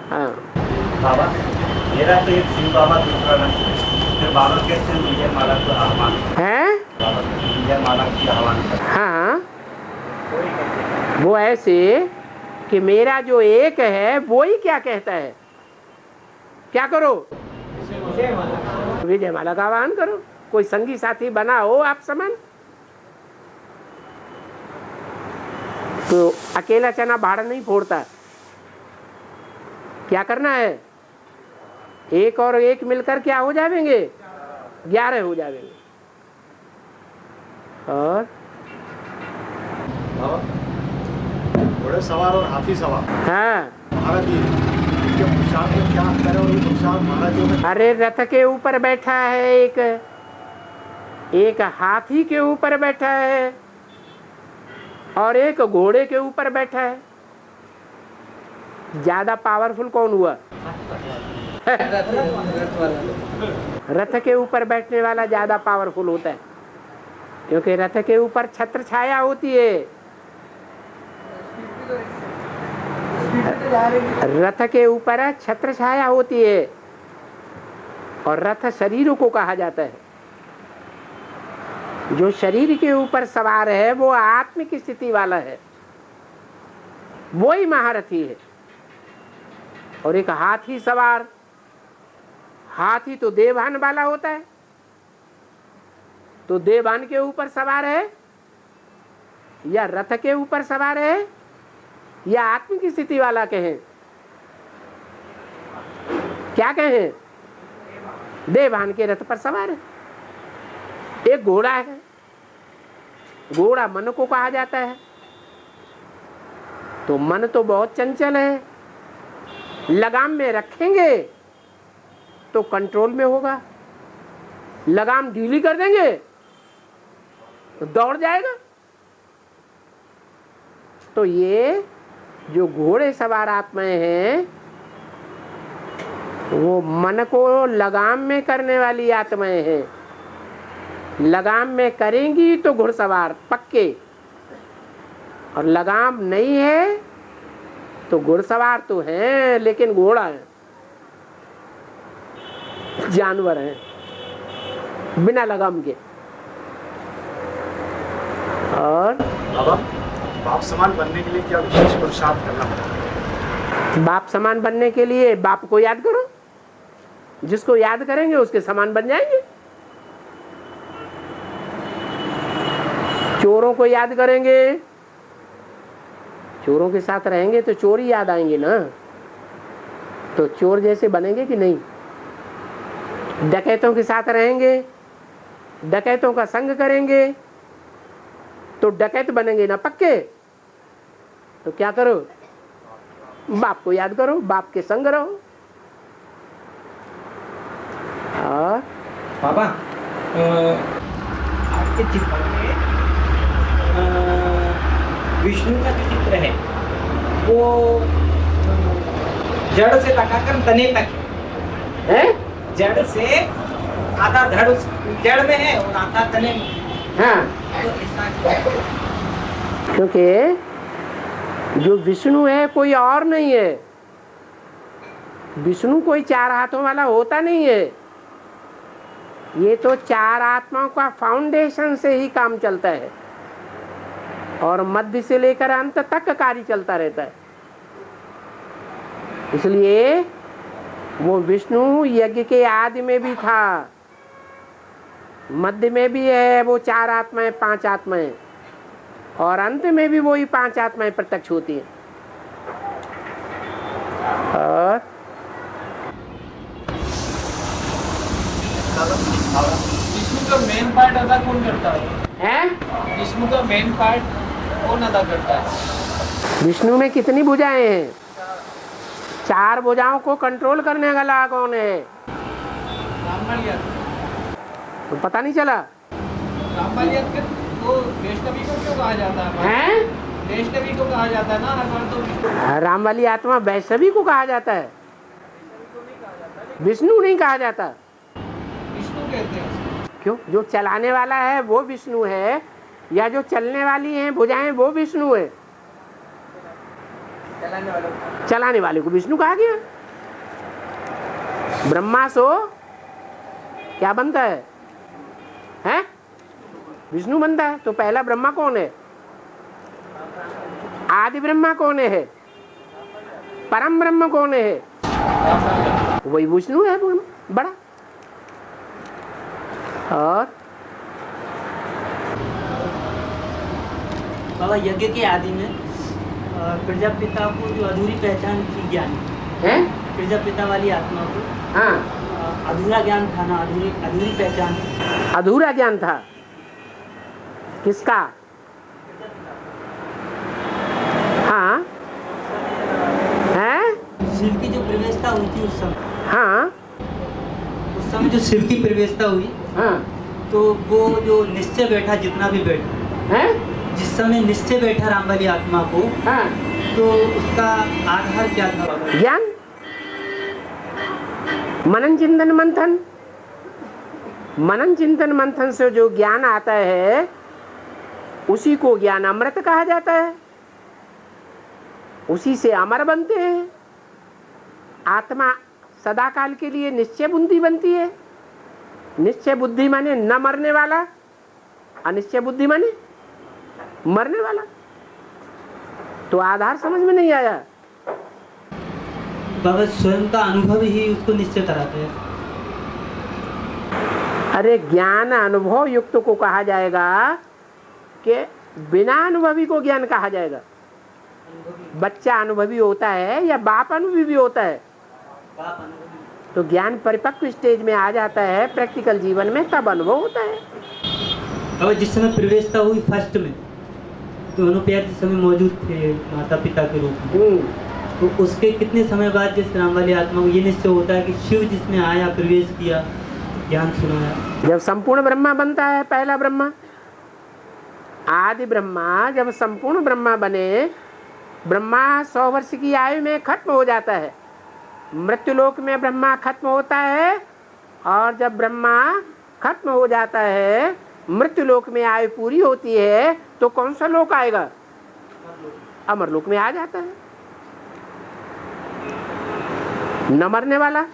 हाँ बाबा, मेरा तो एक शिव बाबा, दूसरा ना फिर बाबा के से विजय माला को आह्वान है। बाबा विजय माला की आह्वान। हाँ, वो ऐसे कि मेरा जो एक है वो ही क्या कहता है, क्या करो? विजय माला का आह्वान करो। कोई संगी साथी बनाओ आप समान। तो अकेला चना भाड़ नहीं फोड़ता। क्या करना है? एक और एक मिलकर क्या हो जाएंगे? 11 हो जाएंगे। और घोड़े सवार और हाथी सवार। हाँ, महाराज जी, इसके पुरुषार्थ में क्या अंतर है? और पुरुषार्थ महाराज जी में अरे रथ के ऊपर बैठा है एक, एक हाथी के ऊपर बैठा है और एक घोड़े के ऊपर बैठा है, ज्यादा पावरफुल कौन हुआ? रथ के ऊपर बैठने वाला ज्यादा पावरफुल होता है, क्योंकि रथ के ऊपर छत्र छाया होती है। रथ के ऊपर छत्र छाया होती है और रथ शरीर को कहा जाता है। जो शरीर के ऊपर सवार है वो आत्मिक स्थिति वाला है, वो ही महारथी है। और एक हाथी सवार, हाथी तो देवभान वाला होता है, तो देवभान के ऊपर सवार है या रथ के ऊपर सवार है या आत्मिक स्थिति वाला कहें? क्या कहें? देवभान के रथ पर सवार है। एक घोड़ा है, घोड़ा मन को कहा जाता है, तो मन तो बहुत चंचल है, लगाम में रखेंगे तो कंट्रोल में होगा, लगाम ढीली कर देंगे तो दौड़ जाएगा। तो ये जो घोड़े सवार आत्माएं हैं वो मन को लगाम में करने वाली आत्माएं हैं। लगाम में करेंगी तो घुड़सवार पक्के, और लगाम नहीं है तो घुड़सवार तो हैं लेकिन घोड़ा है, जानवर है बिना लगाम के। और बाप समान बनने के लिए क्या विशेष पुरुषार्थ करना पड़ेगा? बाप समान बनने के लिए बाप को याद करो, जिसको याद करेंगे उसके समान बन जाएंगे। चोरों को याद करेंगे, चोरों के साथ रहेंगे तो चोर ही याद आएंगे ना, तो चोर जैसे बनेंगे कि नहीं? डकैतों के साथ रहेंगे, डकैतों का संग करेंगे तो डकैत बनेंगे ना पक्के। तो क्या करो? बाप को याद करो, बाप के संग रहो। और बाबा आपके चित्र में विष्णु का जो चित्र है वो जड़ से लगाकर तने तक है, जड़ से आधा धड़ जड़ में है और आधा तने में। हाँ, तो ऐसा क्योंकि जो विष्णु है कोई और नहीं है, विष्णु कोई चार हाथों वाला होता नहीं है। ये तो चार आत्माओं का फाउंडेशन से ही काम चलता है और मध्य से लेकर अंत तक कार्य चलता रहता है। इसलिए वो विष्णु यज्ञ के आदि में भी था, मध्य में भी है वो चार आत्माएं, पांच आत्माएं, और अंत में भी वही पांच आत्माएं प्रत्यक्ष होती हैं। और विष्णु का मेन पार्ट अदा कौन करता है? विष्णु का मेन पार्ट कौन अदा करता है? विष्णु में कितनी भुजाएं हैं? चार भुजाओं को कंट्रोल करने वाला कौन है? तो पता नहीं चला। तो वैष्णवी को क्यों कहा जाता है? वैष्णवी को कहा जाता है ना हर बार। तो राम वाली आत्मा वैष्णवी को कहा जाता है, विष्णु नहीं कहा जाता। विष्णु कहते हैं। क्यों? जो चलाने वाला है वो विष्णु है, या जो चलने वाली हैं भुजाएं वो विष्णु है? चलाने वाले को विष्णु कहा गया। ब्रह्मा सो क्या बनता है? हैं? विष्णु बनता है। तो पहला ब्रह्मा कौन है? आदि ब्रह्मा कौन है? परम ब्रह्म कौन है? वही विष्णु है बड़ा। और बाबा यज्ञ के आदि में प्रजापिता को जो अधूरी पहचान थी ज्ञान है, प्रजापिता वाली आत्मा को अधूरा ज्ञान था ना, अधूरी पहचान, अधूरा ज्ञान था। किसका? हाँ है, शिव की जो प्रवेशता हुई थी उस समय। हाँ, उस समय जो शिव की प्रवेशता हुई, हाँ, तो वो जो निश्चय बैठा, जितना भी बैठा है, जिस समय निश्चय बैठा राम वाली आत्मा को, हाँ, तो उसका आधार क्या था? ज्ञान, मनन चिंतन मंथन। मनन चिंतन मंथन से जो ज्ञान आता है उसी को ज्ञान अमृत कहा जाता है, उसी से अमर बनते हैं। आत्मा सदा काल के लिए निश्चय बुद्धि बनती है। निश्चय बुद्धि माने न मरने वाला, अनिश्चय बुद्धि माने मरने वाला। तो आधार समझ में नहीं आया। बाबा स्वयं का अनुभव ही उसको निश्चय कराता है। अरे ज्ञान अनुभव युक्त को कहा जाएगा कि बिना अनुभवी को ज्ञान कहा जाएगा। बच्चा अनुभवी होता है या बाप अनुभवी होता है? तो ज्ञान परिपक्व स्टेज में आ जाता है प्रैक्टिकल जीवन में, तब अनुभव होता है। अब जिस समय प्रवेशता हुई फर्स्ट में, दोनों पैर जिस समय मौजूद थे माता पिता के रूप में, तो उसके कितने समय बाद जिस राम वाली आत्मा को ये निश्चय होता है कि शिव जिसने आया, प्रवेश किया, ज्ञान सुनाया? जब संपूर्ण ब्रह्मा बनता है, पहला ब्रह्मा, आदि ब्रह्मा, जब संपूर्ण ब्रह्मा बने, ब्रह्मा 100 वर्ष की आयु में खत्म हो जाता है। मृत्युलोक में ब्रह्मा खत्म होता है, और जब ब्रह्मा खत्म हो जाता है, मृत्युलोक में आयु पूरी होती है, तो कौन सा लोक आएगा? अमरलोक में आ जाता है। न मरने वाला,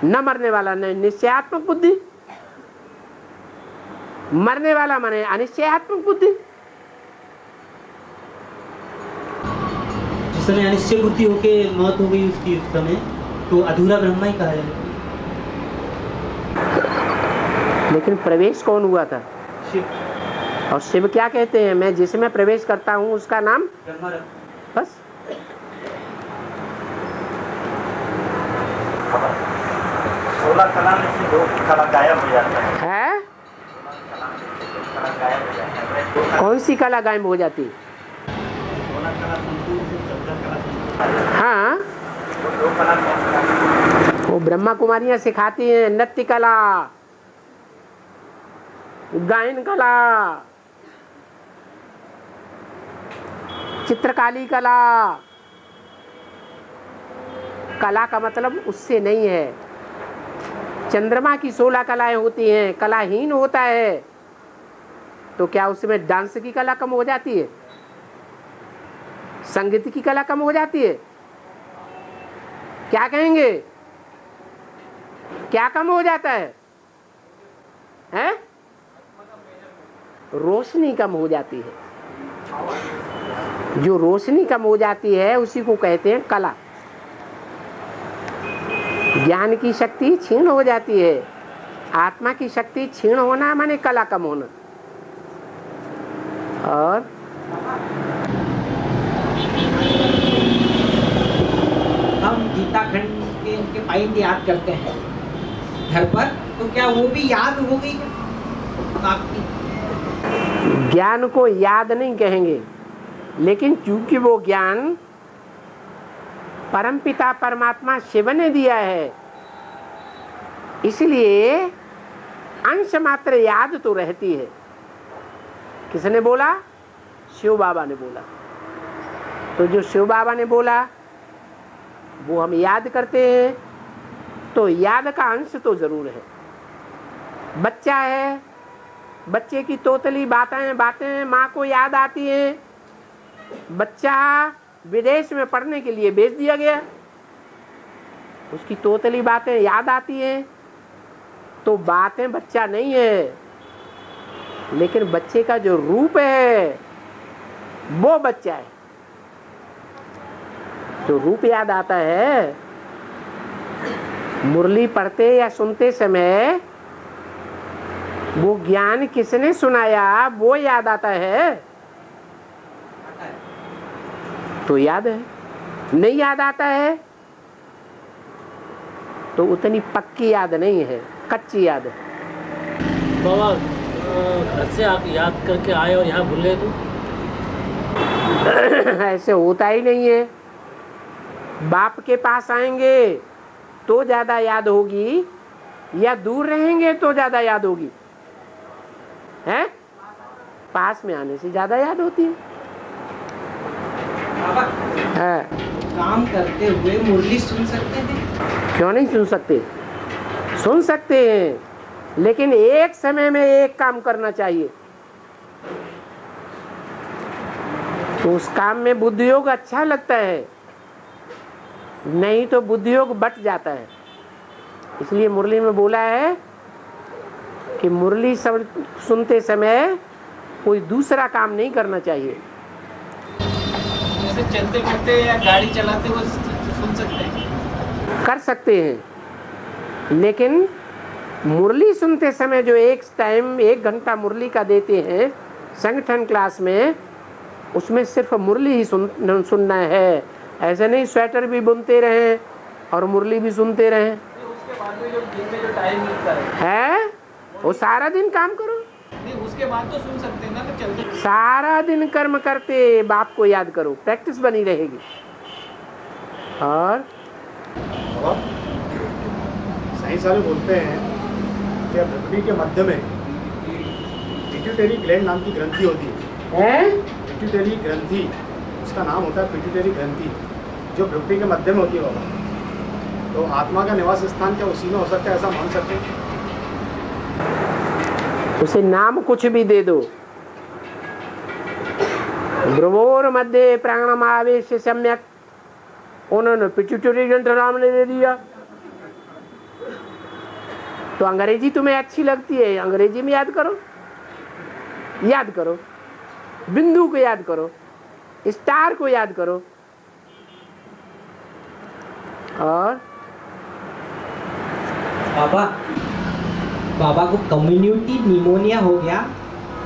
न मरने वाला न निश्चयात्मक बुद्धि, मरने वाला माने अनिश्चयात्मक बुद्धि। जिस समय अनिश्चय बुद्धि होके मौत हो गई उसकी, उस समय तो अधूरा ब्रह्मा ही कहा जाएगा। लेकिन प्रवेश कौन हुआ था? शिव। और शिव क्या कहते हैं? मैं जिसमें प्रवेश करता हूँ उसका नाम ब्रह्मा। बस। 16 कला में से 2 कला गायब हो जाता है? कौन सी कला गायब हो जाती? हाँ, वो ब्रह्मा कुमारियां सिखाती हैं नृत्य कला, गायन कला, चित्रकारी कला। कला का मतलब उससे नहीं है। चंद्रमा की 16 कलाएं होती हैं, कलाहीन होता है, तो क्या उसमें डांस की कला कम हो जाती है? संगीत की कला कम हो जाती है? क्या कहेंगे? क्या कम हो जाता है? हैं? रोशनी कम हो जाती है। जो रोशनी कम हो जाती है उसी को कहते हैं कला। ज्ञान की शक्ति क्षीण हो जाती है। आत्मा की शक्ति क्षीण होना माने कला कम होना। और हम गीता खंड के इनके पॉइंट याद करते हैं घर पर, तो क्या वो भी याद हो गई आपकी? ज्ञान को याद नहीं कहेंगे, लेकिन चूंकि वो ज्ञान परमपिता परमात्मा शिव ने दिया है, इसलिए अंश मात्र याद तो रहती है। किसने बोला? शिव बाबा ने बोला। तो जो शिव बाबा ने बोला वो हम याद करते हैं, तो याद का अंश तो जरूर है। बच्चा है, बच्चे की तोतली बातें माँ को याद आती हैं। बच्चा विदेश में पढ़ने के लिए भेज दिया गया, उसकी तोतली बातें याद आती हैं, तो बातें बच्चा नहीं है, लेकिन बच्चे का जो रूप है वो बच्चा है। जो रूप याद आता है, मुरली पढ़ते या सुनते समय वो ज्ञान किसने सुनाया वो याद आता है, तो याद है। नहीं याद आता है तो उतनी पक्की याद नहीं है, कच्ची याद है। बाबा घर से आप याद करके आए और यहाँ भूल गए तो? ऐसे होता ही नहीं है। बाप के पास आएंगे तो ज्यादा याद होगी, या दूर रहेंगे तो ज्यादा याद होगी? हैं? पास में आने से ज्यादा याद होती है। काम करते हुए मुरली सुन सकते हैं? क्यों नहीं सुन सकते? सुन सकते हैं, लेकिन एक समय में एक काम करना चाहिए। तो उस काम में बुद्धि योग अच्छा लगता है, नहीं तो बुद्धि योग बट जाता है। इसलिए मुरली में बोला है कि मुरली सब सुनते समय कोई दूसरा काम नहीं करना चाहिए। जैसे चलते फिरते या गाड़ी चलाते हुए सुन सकते हैं? कर सकते हैं, लेकिन मुरली सुनते समय जो एक टाइम 1 घंटा मुरली का देते हैं संगठन क्लास में, उसमें सिर्फ मुरली ही सुनना है। ऐसे नहीं स्वेटर भी बुनते रहें और मुरली भी सुनते रहें। उसके बाद में जो दिन में जो टाइम मिलता है वो सारा दिन काम करो। नहीं, उसके बाद तो सुन सकते हैं ना, तो चलते सारा दिन कर्म करते बाप को याद करो, प्रैक्टिस बनी रहेगी। और सही सारे बोलते हैं कि भ्रुकुटी के मध्य में पिट्यूटरी ग्लैंड नाम की ग्रंथि होती है। पिट्यूटरी ग्रंथि, उसका नाम होता है पिट्यूटरी ग्रंथि, जो भ्रुकुटी के मध्य में होती है बाबा। तो आत्मा का निवास स्थान क्या उसी में हो सकता है, ऐसा मान सकते हैं? उसे नाम कुछ भी दे दो। भ्रुवोर मध्य प्राणमावेश सम्यक, उन्होंने पिट्यूटरी ग्रंथ नाम ले दिया। तो अंग्रेजी तुम्हें अच्छी लगती है, अंग्रेजी में याद करो, याद करो, बिंदु को याद करो, स्टार को याद करो। और बाबा को कम्युनिटी निमोनिया हो गया,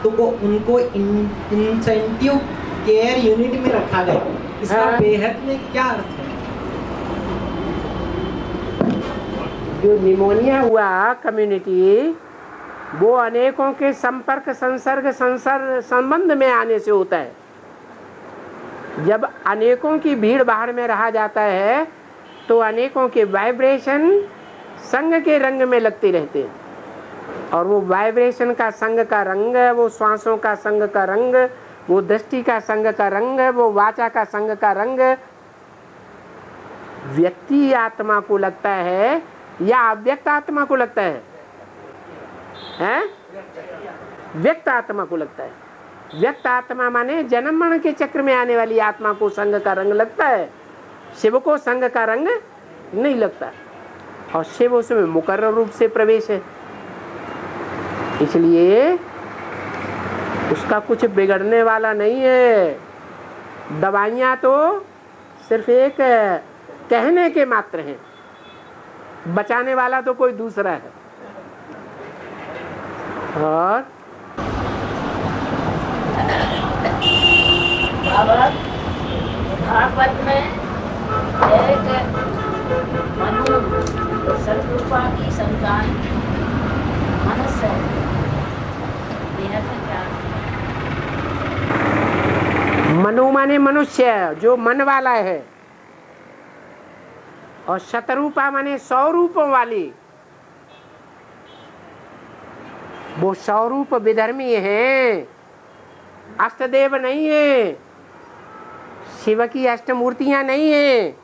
तो वो उनको इंसेंटिव केयर यूनिट में रखा गया। इसका बेहद में क्या अर्थ है? जो निमोनिया हुआ कम्युनिटी, वो अनेकों के संपर्क संसर्ग संबंध में आने से होता है। जब अनेकों की भीड़ भाड़ में रहा जाता है तो अनेकों के वाइब्रेशन संग के रंग में लगते रहते हैं, और वो वाइब्रेशन का संग का रंग, वो श्वासों का संग का रंग, वो दृष्टि का संग का रंग, वो वाचा का संग का रंग व्यक्ति आत्मा को लगता है या अव्यक्त आत्मा को लगता है? हैं? व्यक्त आत्मा को लगता है। व्यक्त आत्मा माने जन्म मरण के चक्र में आने वाली आत्मा को संग का रंग लगता है, शिव को संग का रंग नहीं लगता, और शिव उसमें मुकर्रर रूप से प्रवेश है। इसलिए उसका कुछ बिगड़ने वाला नहीं है। दवाइयाँ तो सिर्फ एक कहने के मात्र हैं, बचाने वाला तो कोई दूसरा है। और भागवत में एक मनु सतरूपा की संतान मनुष्य मनु माने मनुष्य, जो मन वाला है, और शतरूपा माने 100 रूपों वाली। वो 100 रूप विधर्मी हैं, अष्टदेव नहीं है, शिव की अष्टमूर्तियां नहीं है।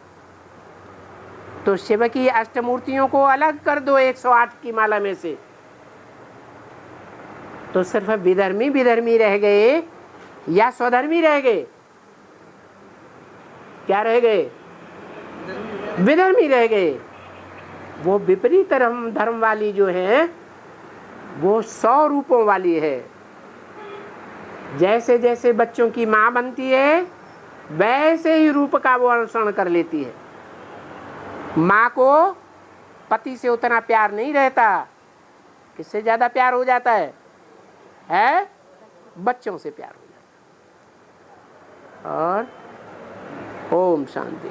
तो शिव की अष्टमूर्तियों को अलग कर दो 108 की माला में से, तो सिर्फ विधर्मी विधर्मी रह गए या स्वधर्मी रह गए? क्या रह गए? विधर्मी रह गए। वो विपरीत धर्म वाली जो है वो 100 रूपों वाली है। जैसे जैसे बच्चों की माँ बनती है वैसे ही रूप का वो अनुसरण कर लेती है। माँ को पति से उतना प्यार नहीं रहता, किससे ज्यादा प्यार हो जाता है? बच्चों से प्यार हो जाता है। और ओम शांति।